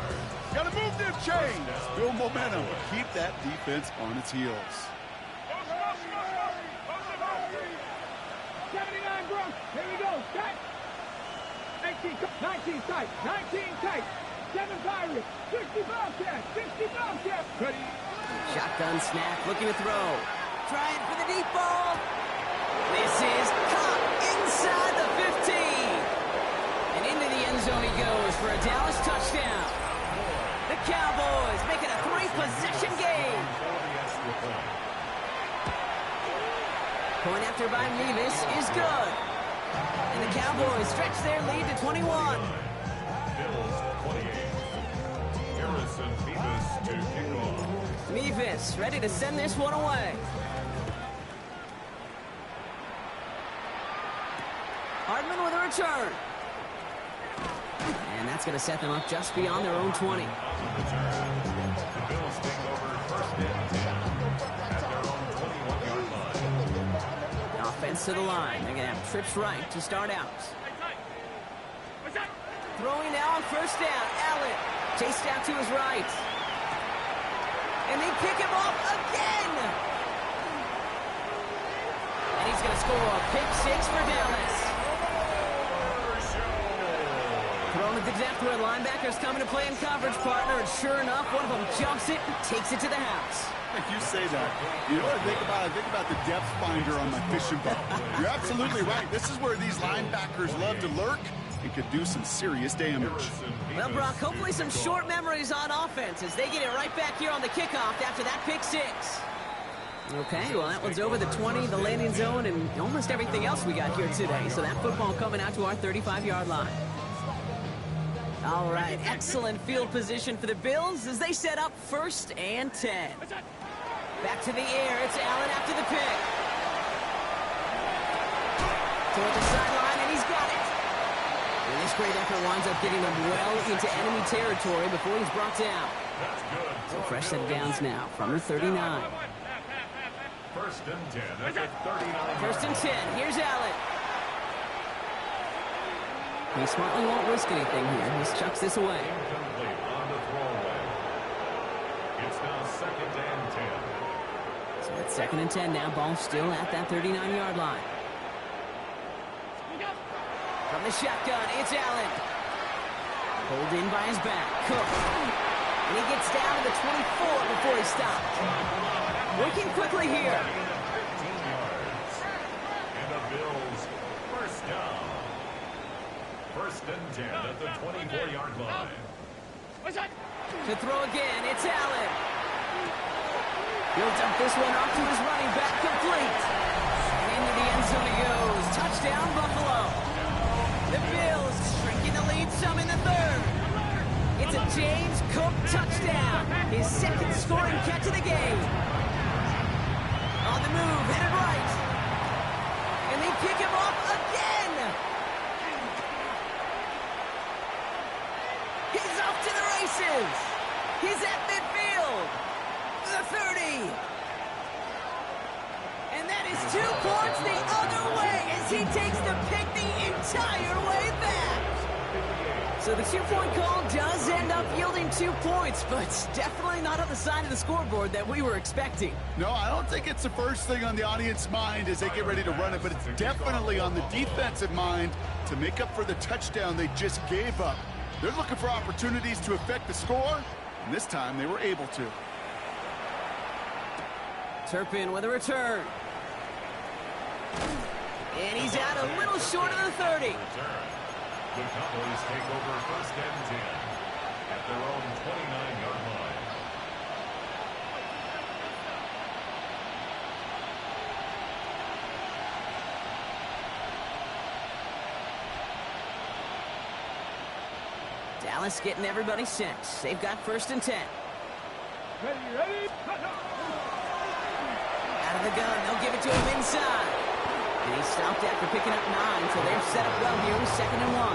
Gotta move them chains! Build momentum. Keep that defense on its heels. 79 Gronk. Here we go. Tight. 19 tight. 19 tight. 7 Pirates. 60 Bobcats. 60 Bobcats. Ready? Shotgun snap, looking to throw. Trying for the deep ball. This is caught inside the 15. And into the end zone he goes for a Dallas touchdown. The Cowboys making a 3-possession game. Point after by Mevis is good. And the Cowboys stretch their lead to 21. Bills 28. Harrison Mevis to kick off. Mevis ready to send this one away. Hardman with a return. And that's going to set them up just beyond their own 20. The Bills take over first and 10 at their own 21-yard line. Offense to the line. They're going to have trips right to start out. Throwing now on first down. Allen chased out to his right. And they pick him off again. And he's going to score a pick six for Dallas. Thrown at the depth where linebackers coming to play in coverage, partner. And sure enough, one of them jumps it and takes it to the house. You say that. You know what I think about? I think about the depth finder on my fishing boat. You're absolutely right. This is where these linebackers love to lurk and could do some serious damage. Well, Brock, hopefully some short memories on offense as they get it right back here on the kickoff after that pick six. Okay, well, that one's over the 20, the landing zone, and almost everything else we got here today. So that football coming out to our 35-yard line. All right, excellent field position for the Bills as they set up first and 10. Back to the air, it's Allen after the pick. Toward the sideline, and he's got it. And this great effort winds up getting them well into enemy territory before he's brought down. So fresh set of downs now from the 39. First and 10 at the 39. First and 10, here's Allen. He smartly won't risk anything here. He just chucks this away. Incomplete on the throwaway. It's now second and 10. So it's second and 10 now. Ball still at that 39-yard line. From the shotgun, it's Allen. Pulled in by his back. Cook. And he gets down to the 24 before he stopped. Working quickly here. First and 10 at the 24-yard line. To throw again, it's Allen. He'll dump this one off to his running back, complete. And into the end zone he goes. Touchdown, Buffalo. The Bills shrinking the lead some in the third. It's a James Cook touchdown. His second scoring catch of the game. On the move, headed right. And they pick him up again. He's off to the races. He's at midfield. The 30. And that is 2 points the other way as he takes the pick the entire way back. So the 2-point call does end up yielding 2 points, but it's definitely not on the side of the scoreboard that we were expecting. No, I don't think it's the first thing on the audience's mind as they get ready to run it, but it's definitely on the defensive mind to make up for the touchdown they just gave up. They're looking for opportunities to affect the score, and this time they were able to. Turpin with a return. And he's out a little short of the 30. The Cowboys take over first and 10 at their own 29-yard line. Dallas getting everybody set. They've got first and 10. Ready? Out of the gun, they'll give it to him inside. And he stopped after picking up 9, so they're set up well here with 2nd and 1.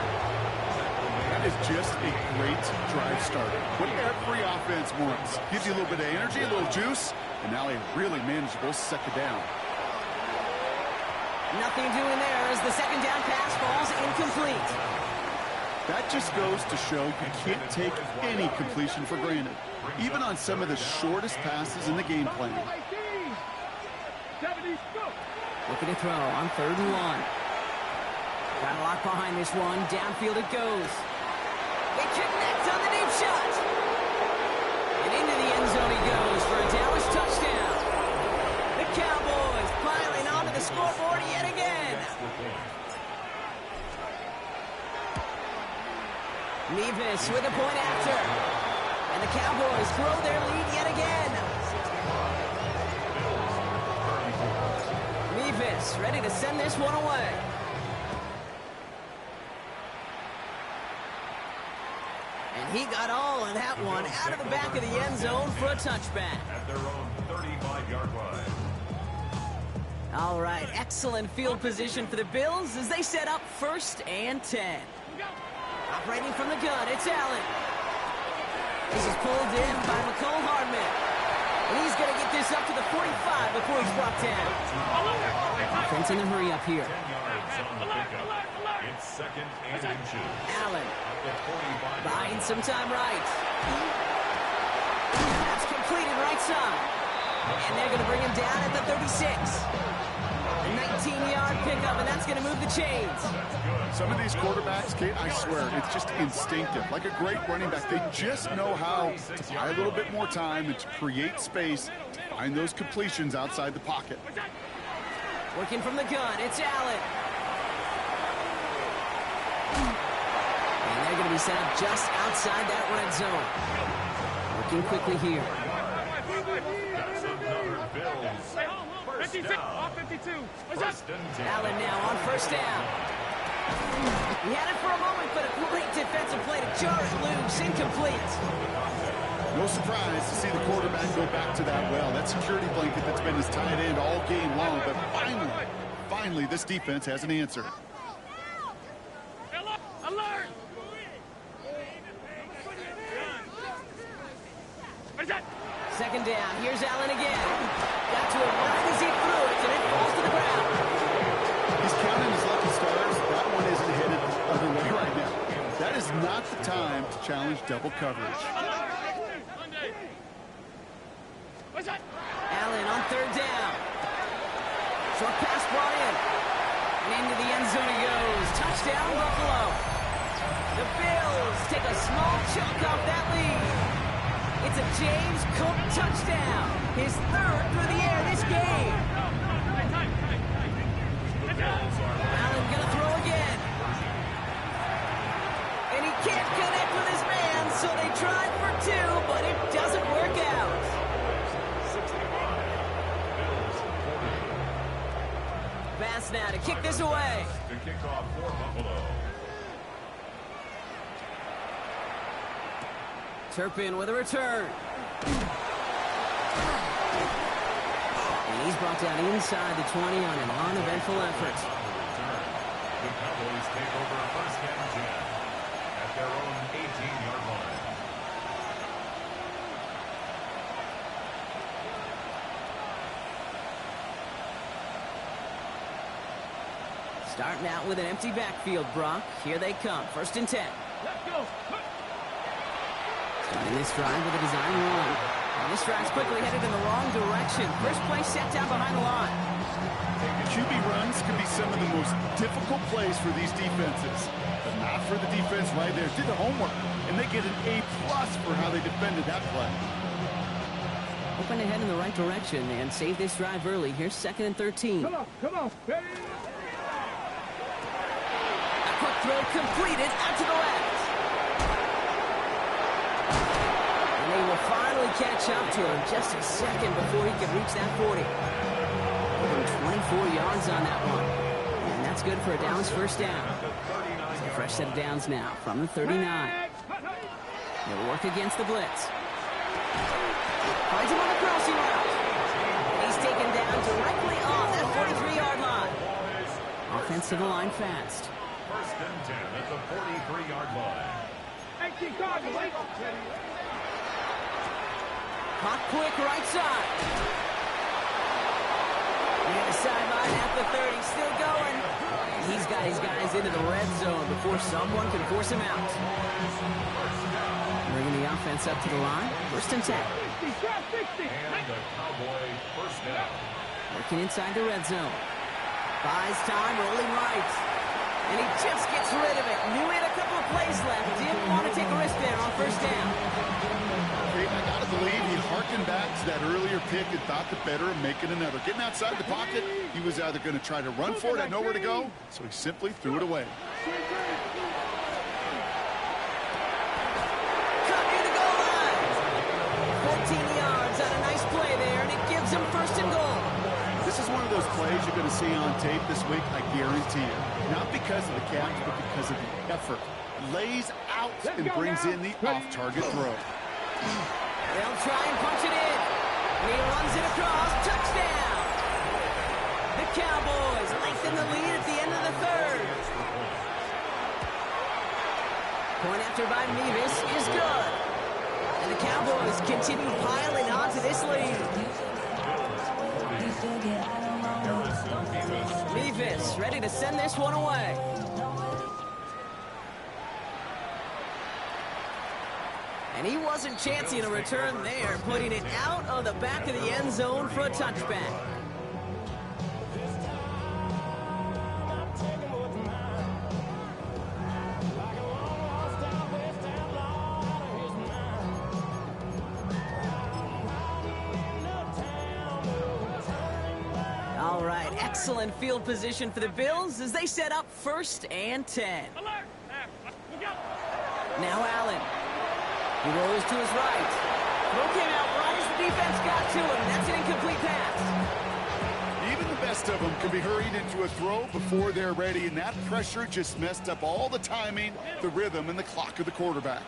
That is just a great drive starter. What every offense wants. Gives you a little bit of energy, a little juice, and now a really manageable second down. Nothing doing there as the second down pass falls incomplete. That just goes to show you can't take any completion for granted, even on some of the shortest passes in the game plan. 70, go. Looking to throw on 3rd and 1. Got a lot behind this one. Downfield it goes. They connect on the deep shot. And into the end zone he goes for a Dallas touchdown. The Cowboys piling onto the scoreboard yet again. Nevis with a point after. And the Cowboys grow their lead yet again. Nevis ready to send this one away. And he got all of that one out of the back of the end zone for a touchback. At their own 35-yard line. All right, excellent field position for the Bills as they set up 1st and 10. Operating from the gun, it's Allen. This is pulled in by McCole Hardman. And he's going to get this up to the 45 before he's brought down. Offense in the hurry up here. 10 yards on the pickup. It's 2nd and inches. Allen At the 45. buying some time right. That's completed right side. And they're going to bring him down at the 36. A 19-yard pickup, and that's going to move the chains. Some of these quarterbacks, Kate, I swear, it's just instinctive. Like a great running back, they just know how to buy a little bit more time and to create space to find those completions outside the pocket. Working from the gun, it's Allen. And they're going to be set up just outside that red zone. Working quickly here. That's another Bills. 56, off 52. First and 10. Allen now on 1st down. He had it for a moment, but a great defensive play to jar it loose, incomplete. No surprise to see the quarterback go back to that well. That security blanket that's been his tight end all game long, but finally, this defense has an answer. Alert! Second down, here's Allen again. Got to him right as he threw it, and it falls to the ground. He's counting his lucky stars. That one isn't headed the other way right now. That is not the time to challenge double coverage. Allen on 3rd down. Short pass brought in. And into the end zone he goes. Touchdown, Buffalo. The Bills take a small chunk off that lead. It's a James Cook touchdown. His 3rd through the air this game. Allen gonna throw again. Can't connect with his man, so they tried for two, but it doesn't work out. 65. Bills 40. Pass now to kick this away. To kick off for Buffalo. Turpin with a return. And he's brought down inside the 20 on an uneventful effort. The Cowboys take over first and 10 at their own 18-yard line. Starting out with an empty backfield, Brock. Here they come. First and 10. Let's go. Starting this drive with a design run. And this drive's quickly headed in the wrong direction. First play set down behind the line. QB runs can be some of the most difficult plays for these defenses, but not for the defense right there. Did the homework, and they get an A+ for how they defended that play. Hoping to head in the right direction and save this drive early. Here's second and 13. Come on. Ready? A quick throw completed out to the left. And they will finally catch up to him just a second before he can reach that 40. Over 24 yards on that one. And that's good for a Dallas first down. It's a fresh set of downs now from the 39. They'll work against the blitz. Finds him on the crossing route. He's taken down directly on that 43-yard line. Offense to the line fast. First and 10 at the 43-yard line. 18 Cowboys. Hot quick right side. Near the sideline at the 30, still going. He's got his guys into the red zone before someone can force him out. Bringing the offense up to the line. First and 10. 60. And the Cowboy first down. Working inside the red zone. Buys time, rolling right. And he just gets rid of it. Knew he had a couple of plays left. Didn't want to take a risk there on first down. I got to believe he harkened back to that earlier pick and thought the better of making another. Getting outside the pocket, he was either going to try to run for it, had nowhere to go, so he simply threw it away. Cut near the goal line. 14 yards on a nice play there, and it gives him first and goal. This is one of those plays you're going to see on tape this week, I guarantee you. Not because of the catch, but because of the effort. Lays out and brings in the off-target throw. They'll try and punch it in. And he runs it across. Touchdown. The Cowboys lengthen the lead at the end of the third. Point after by Mevis is good. And the Cowboys continue piling on to this lead. Mevis ready to send this one away. And he wasn't chancing a return there, putting it out of the back of the end zone for a touchback. All right, excellent field position for the Bills as they set up first and 10. Now Allen. He rolls to his right. Throw came out right as the defense got to him. That's an incomplete pass. Even the best of them can be hurried into a throw before they're ready, and that pressure just messed up all the timing, the rhythm, and the clock of the quarterback.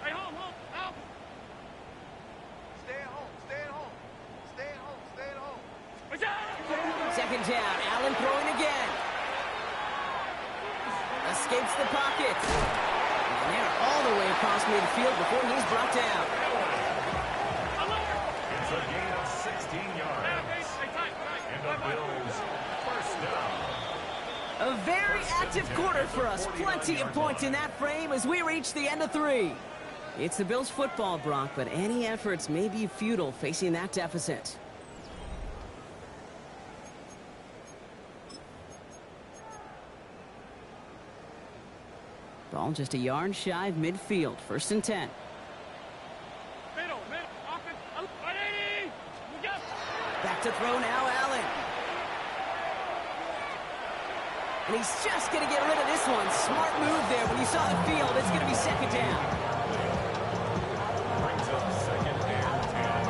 Hey, home. Stay at home. Second down. Allen throwing again. Escapes the pocket. And they're all the way across midfield before he's brought down. It's a gain of 16 yards. And the Bills first down. A very active quarter for us. Plenty of points in that frame as we reach the end of 3. It's the Bills football, Brock, but any efforts may be futile facing that deficit. Ball just a yard shy of midfield. First and 10. Back to throw now, Allen. And he's just going to get rid of this one. Smart move there. When you saw the field, it's going to be second down. Brings up second and 10.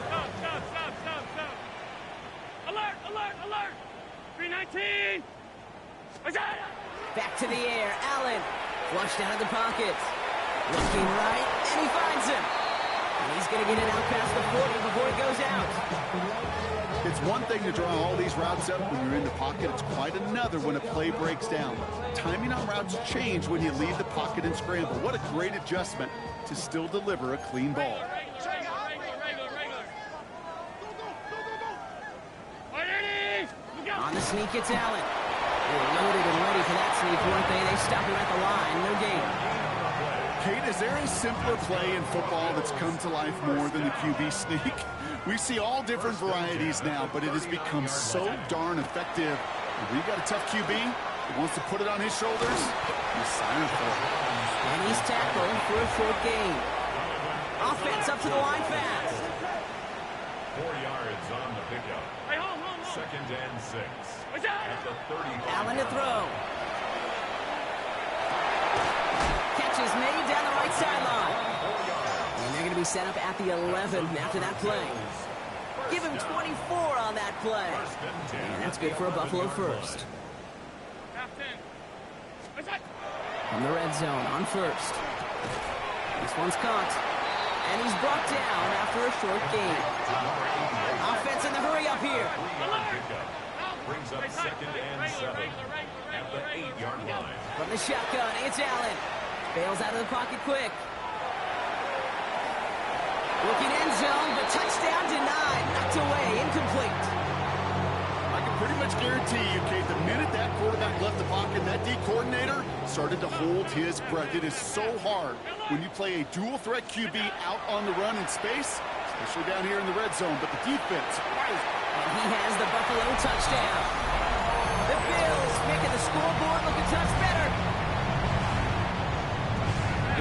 Stop. Alert, alert, alert. 319. Back to the air. Allen flushed out of the pocket. Looking right, and he finds him. And he's going to get it out past the 40 before he goes out. It's one thing to draw all these routes up when you're in the pocket. It's quite another when a play breaks down. Timing on routes change when you leave the pocket and scramble. What a great adjustment to still deliver a clean ball. On the sneak, it's Allen. They were loaded and ready for that sneak, weren't they? They stop him at the line. No gain. Kate, is there a simpler play in football that's come to life more than the QB sneak? We see all different varieties now, but it has become so darn effective. And when you got a tough QB who wants to put it on his shoulders, you sign him for it. And he's tackled for a short gain. Offense up to the line fast. 4 yards on the pickup. Second and 6. At the 35. Allen to throw. Catch is made down the right sideline. And they're going to be set up at the 11 after that play. Give him 24 on that play. And that's good for a Buffalo first. From the red zone on first. This one's caught. And he's brought down after a short gain. Offense in the hurry up here. Brings up second and 7 at the 8-yard line. From the shotgun, it's Allen. Bails out of the pocket quick. Looking end zone, but touchdown denied. Knocked away, incomplete. I can pretty much guarantee you, Kate, the minute that quarterback left the pocket, that D coordinator started to hold his breath. It is so hard when you play a dual-threat QB out on the run in space, especially down here in the red zone, but the defense, and he has the Buffalo touchdown. The Bills making the scoreboard look a touch better.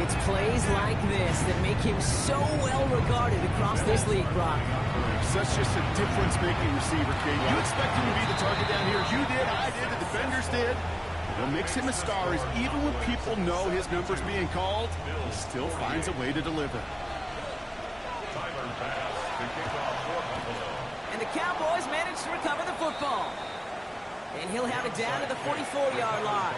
It's plays like this that make him so well regarded across this league, Brock. such just a difference-making receiver, Kate. You expect him to be the target down here. You did, I did, the defenders did. What makes him a star is even when people know his number's being called, he still finds a way to deliver. And the Cowboys manage to recover the football. And he'll have it down to the 44-yard line.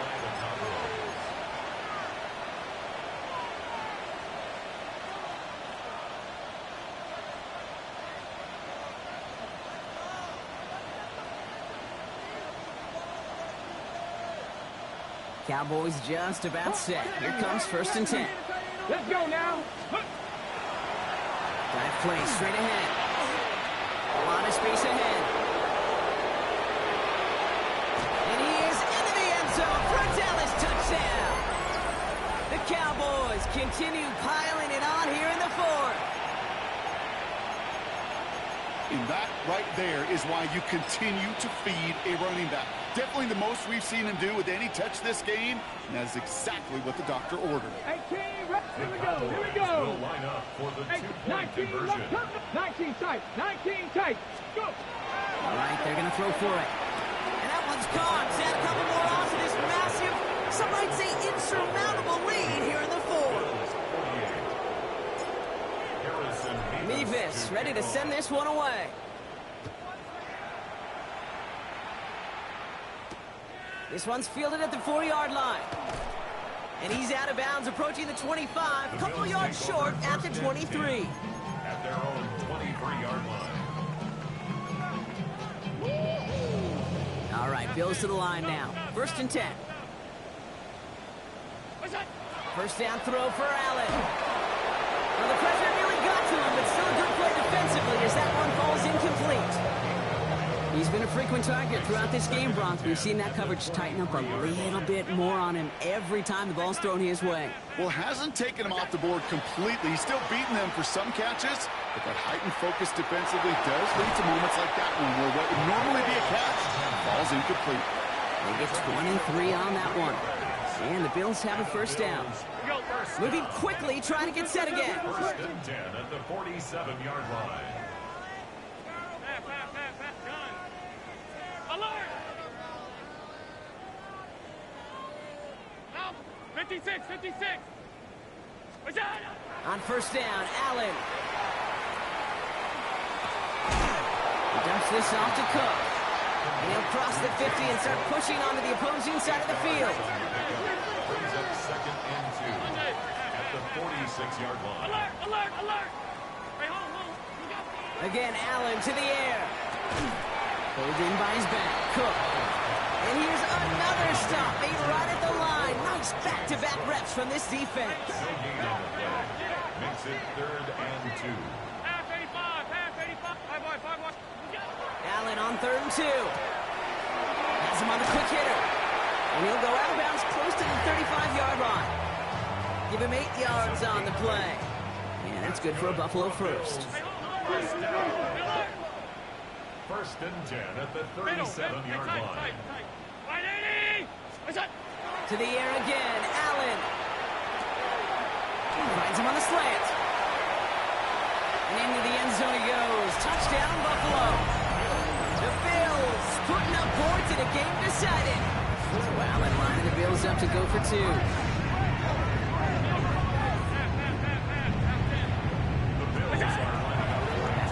Cowboys just about set. Here comes 1st and 10. Let's go now. Dive play straight ahead. A lot of space ahead. And he is into the end zone for a Dallas touchdown. The Cowboys continue piling it on here in the fourth. And that right there is why you continue to feed a running back. Definitely the most we've seen him do with any touch this game, and that is exactly what the doctor ordered. 18, here we go, here we go. Will line up for the 19, conversion. 19 tight, 19 tight, go. All right, they're going to throw for it. And that one's gone. Add a couple more on to this massive, some might say insurmountable lead here in the fourth. Mevis ready to send this one away. This one's fielded at the 4-yard line. And he's out of bounds, approaching the 25, a couple yards short at the 23. At their own 23-yard line. All right, Bills to the line now. 1st and 10. First down throw for Allen. Well, the pressure nearly got to him, but still a good play defensively as that one falls incomplete. He's been a frequent target throughout this game, Bronx. We've seen that coverage tighten up a little bit more on him every time the ball's thrown his way. Well, hasn't taken him off the board completely. He's still beating them for some catches, but that heightened focus defensively does lead to moments like that one where what would normally be a catch falls incomplete. They get 23 on that one. And the Bills have a first down. Moving quickly, trying to get set again. 1st and 10 at the 47-yard line. 56, 56. On first down, Allen. He dumps this off to Cook. And he'll cross the 50 and start pushing onto the opposing side of the field. Brings up 2nd and 2 at the 46-yard line. Alert, alert, alert. Hey, hold. You got me. Again, Allen to the air. Pulled in by his back, Cook. And here's another stop made right at the line. Nice back-to-back reps from this defense. No gain on the play. Makes it 3rd and 2. Half 85, half 85. 5 wide. Allen on 3rd and 2. Has him on the quick hitter. And he'll go out of bounds close to the 35-yard line. Give him 8 yards on the play. Yeah, that's good for a Buffalo first. First down. 1st and 10 at the 37-yard line. To the air again, Allen. Finds him on the slant. And into the end zone he goes. Touchdown, Buffalo. The Bills putting up points in a game decided. So Allen lining the Bills up to go for 2.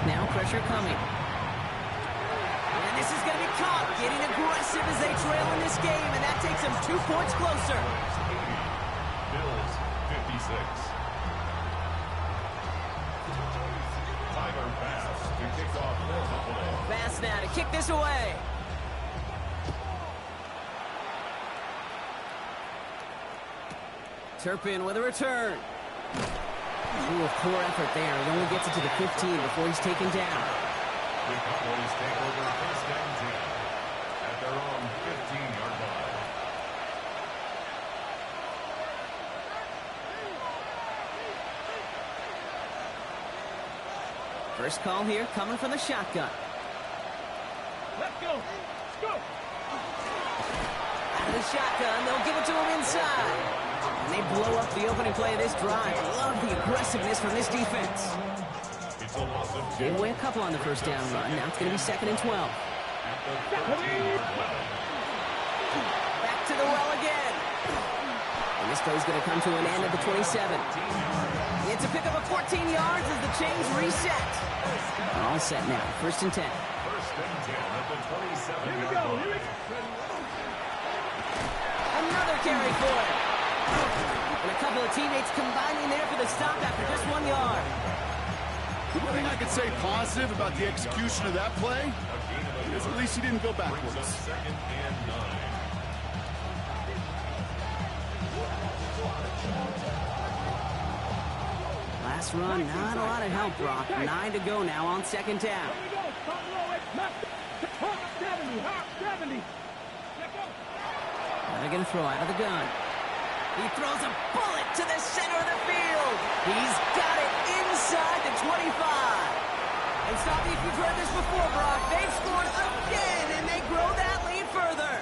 Now pressure coming. And this is going to be caught, getting aggressive as they trail in this game, and that takes them 2 points closer. Bills 56. Tyler Bass to kick off for Buffalo. Bass now to kick this away. Turpin with a return. Ooh, a poor effort there. He only gets it to the 15 before he's taken down. The Cowboys take over 1st and 10 at their own 15-yard line. First call here coming from the shotgun. Let's go. Let's go. Out of the shotgun, they'll give it to him inside. And they blow up the opening play of this drive. Love the aggressiveness from this defense. It's a loss of 2. Gave away a couple on the first down run. Now it's going to be 2nd and 12. At the 13-yard line. Back to the well again. And this play's going to come to an end at the 27. It's a pickup of 14 yards as the chains reset. All set now. 1st and 10. 1st and 10 at the 27-yard line. Another carry for him. And a couple of teammates combining there for the stop after just 1 yard. The one thing I could say positive about the execution of that play is at least he didn't go backwards. 2nd and 9. Last run, not a lot of help, Brock. 9 to go now on 2nd down. Here we go. Buffalo, it's not. Hawk 70, Hawk 70. Let's go. Now they're going to throw out of the gun. He throws a bullet to the center of the field. He's got it inside the 25. And stop me if you've heard this before, Brock. They've scored again, and they grow that lead further.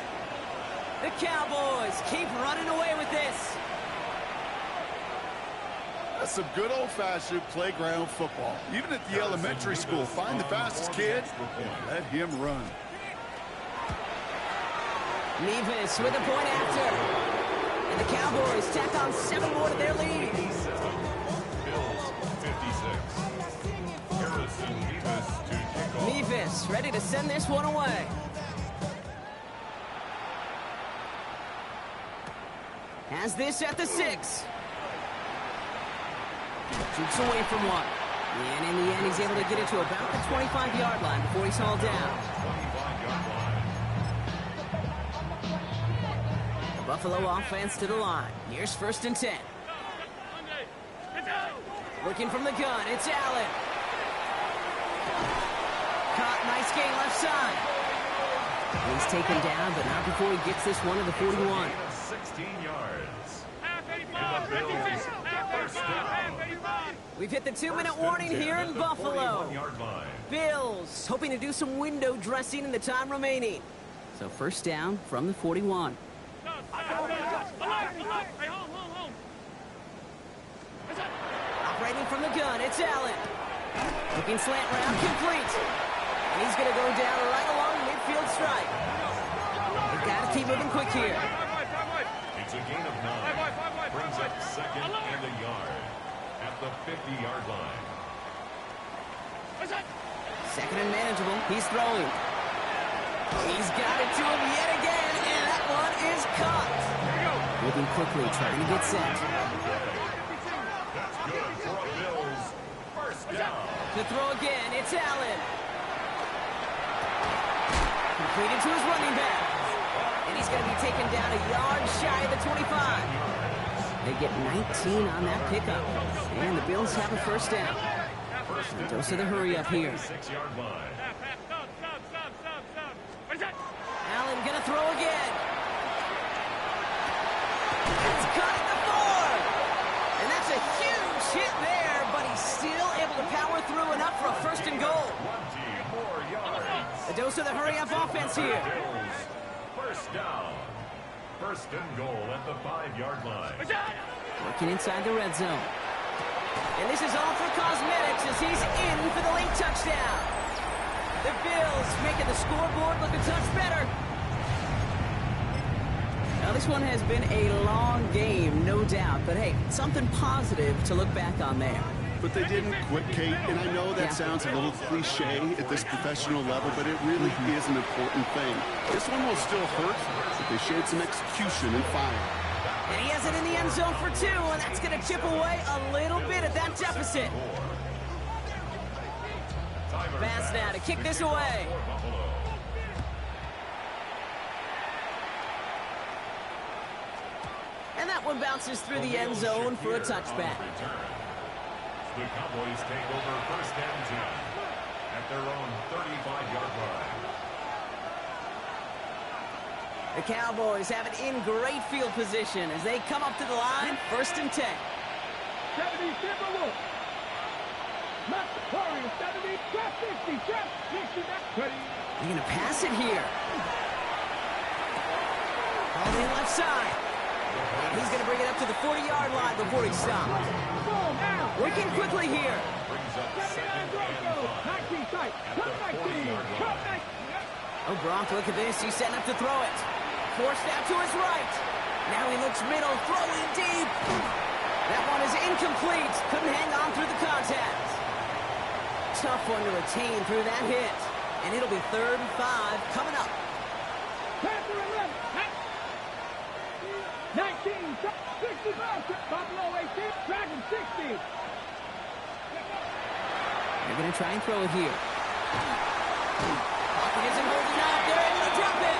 The Cowboys keep running away with this. That's some good old-fashioned playground football. Even at the elementary school, find the fastest kid, let him run. Nevis with a point after. And the Cowboys tack on 7 more to their lead. Bills 56. Harrison Nevis to kick off. Nevis ready to send this one away. Has this at the 6. Shoots away from one. And in the end, he's able to get it to about the 25-yard line before he's hauled down. 25-yard line. The Buffalo offense to the line. Here's 1st and 10. Looking from the gun, it's Allen. Caught, nice gain left side. He's taken down, but not before he gets this one to the 41. 16 yards. We've hit the 2-minute warning here in Buffalo. Bills hoping to do some window dressing in the time remaining. So 1st down from the 41. Operating from the gun, it's Allen. Looking slant round, complete. And he's going to go down right along the midfield stripe. They've got to keep moving quick here. It's a gain of 9. up second and a yard at the 50-yard line. Second and manageable. He's throwing. He's got it to him yet again, and that one is caught. Moving quickly, trying to get set. That's good for a Bills first down. To throw again, it's Allen. Completed to his running back. And he's going to be taken down a yard shy of the 25. They get 19 on that pickup. And the Bills have a first down. Dose of the hurry up here. 6-yard line. Allen going to throw again. It's cut at the 4. And that's a huge hit there, but he's still able to power through enough for a first and goal. 20 more yards. A dose of the hurry up offense here. Bills first down. First and goal at the 5-yard line. Working inside the red zone. And this is all for cosmetics as he's in for the late touchdown. The Bills making the scoreboard look a touch better. Now this one has been a long game, no doubt. But hey, something positive to look back on there. But they didn't quit, Kate, and I know that sounds a little cliche at this professional level, but it really is an important thing. This one will still hurt, but they showed some execution and fire. And he has it in the end zone for 2, and that's going to chip away a little bit at that deficit. Pass now to kick this away. And that one bounces through the end zone for a touchback. The Cowboys take over first and 10 at their own 35-yard line. The Cowboys have it in great field position as they come up to the line, first and 10. 70, Timber Wolf. Not Corey, 70, drop 50, drop 60, ready. They're going to pass it here. On the left side. He's going to bring it up to the 40-yard line before he stops. Working quickly here. Brings up second and 5 at the 40-yard line. Oh, Gronk, look at this. He's setting up to throw it. Forced out to his right. Now he looks middle, throwing deep. That one is incomplete. Couldn't hang on through the contact. Tough one to retain through that hit. And it'll be 3rd and 5 coming up. 19, 65, Buffalo 18, Dragon 60. They're going to try and throw it here. Pocket isn't holding up. They're able to drop it.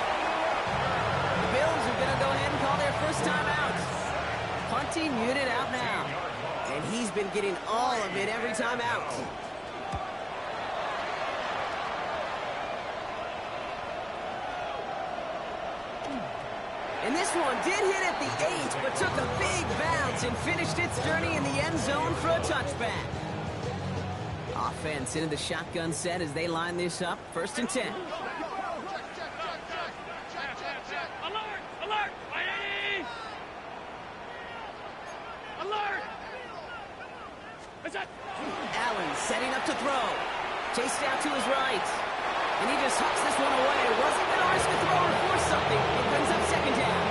The Bills are going to go ahead and call their first time out. Punting unit out now. And he's been getting all of it every time out. And this one did hit at the 8, but took a big bounce and finished its journey in the end zone for a touchback. Offense into the shotgun set as they line this up. First and 10. Alert! Ready! Alert! Allen setting up to throw. Chased out to his right. And he just hucks this one away. Wasn't going to risk a throw or force something. It brings up second down.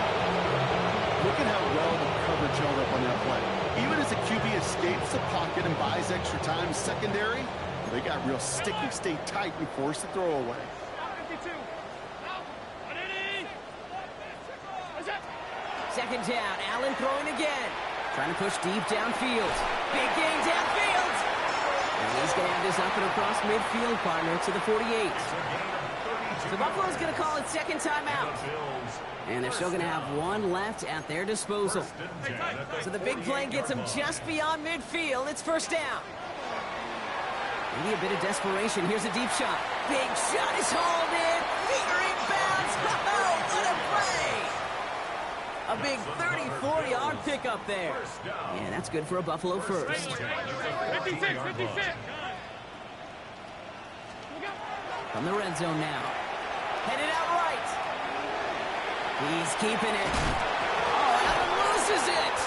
Look at how well the coverage held up on that play. Even as the QB escapes the pocket and buys extra time secondary, they got real sticky, stay tight, and force the throw away. 52. Second down. Allen throwing again. Trying to push deep downfield. Big gain downfield. And he's going to have this up and across midfield, partner, to the 48. So Buffalo's going to call it second timeout. And they're still going to have one left at their disposal. So the big play gets them just beyond midfield. It's first down. Maybe a bit of desperation. Here's a deep shot. Big shot is hauled in. Fingering bounce. Oh, what a play. A big 34-yard pickup there. Yeah, that's good for a Buffalo first. 56. From the red zone now. Headed out right. He's keeping it. Oh, Allen loses it.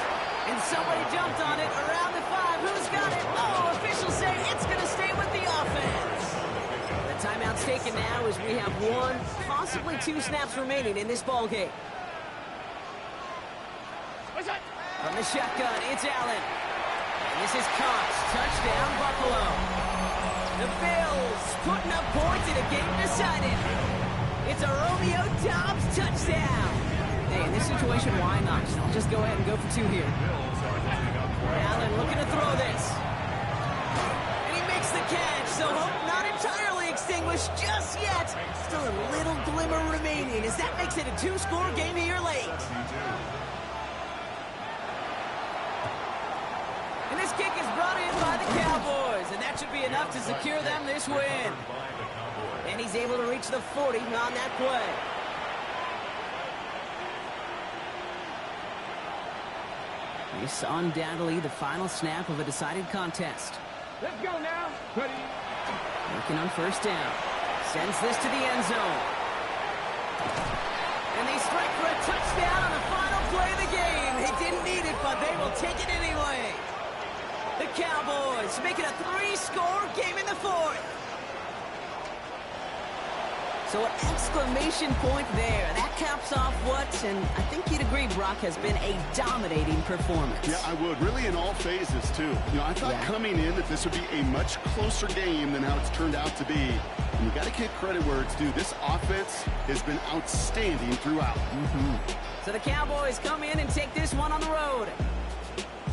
And somebody jumped on it around the 5. Who's got it? Oh, officials say it's going to stay with the offense. The timeout's taken now as we have 1, possibly 2 snaps remaining in this ball game. From From the shotgun, it's Allen. And this is Cox. Touchdown, Buffalo. The Bills putting up points in a game decided. It's a Romeo Doubs touchdown. Hey, in this situation, why not? I'll just go ahead and go for 2 here. Allen looking to throw this. And he makes the catch, so hope not entirely extinguished just yet. Still a little glimmer remaining as that makes it a 2-score game here late. And this kick is brought in by the Cowboys, and that should be enough to secure them this win. And he's able to reach the 40 on that play. This undoubtedly the final snap of a decided contest. Let's go now. Ready? Working on first down. Sends this to the end zone. And they strike for a touchdown on the final play of the game. They didn't need it, but they will take it anyway. The Cowboys make it a 3-score game in the 4th. So an exclamation point there. That caps off what, and I think you'd agree, Brock, has been a dominating performance. Yeah, I would. Really in all phases, too. You know, I thought coming in that this would be a much closer game than how it's turned out to be. And you got to give credit where it's due. This offense has been outstanding throughout. So the Cowboys come in and take this one on the road.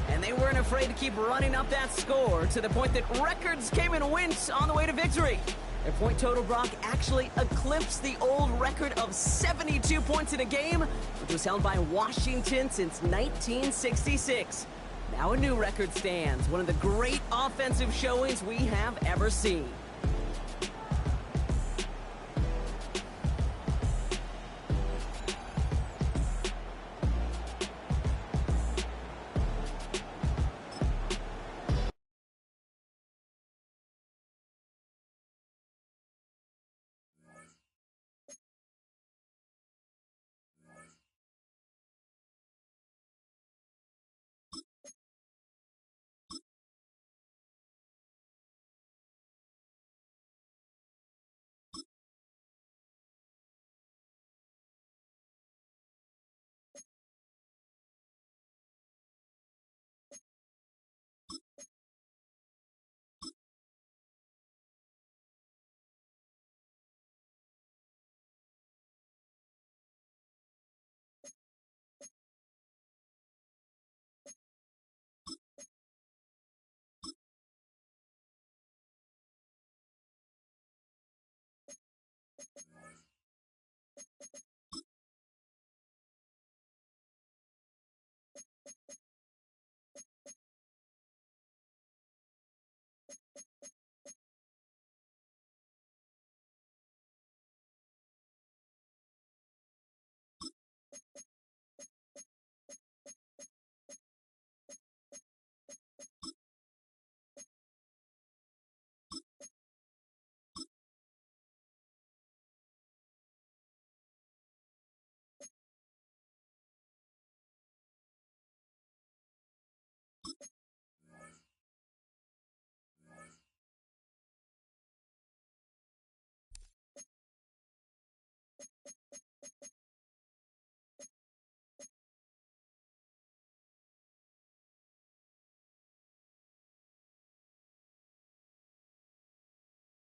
And they weren't afraid to keep running up that score to the point that records came in wins on the way to victory. Their point total, Brock, actually eclipsed the old record of 72 points in a game, which was held by Washington since 1966. Now a new record stands, one of the great offensive showings we have ever seen.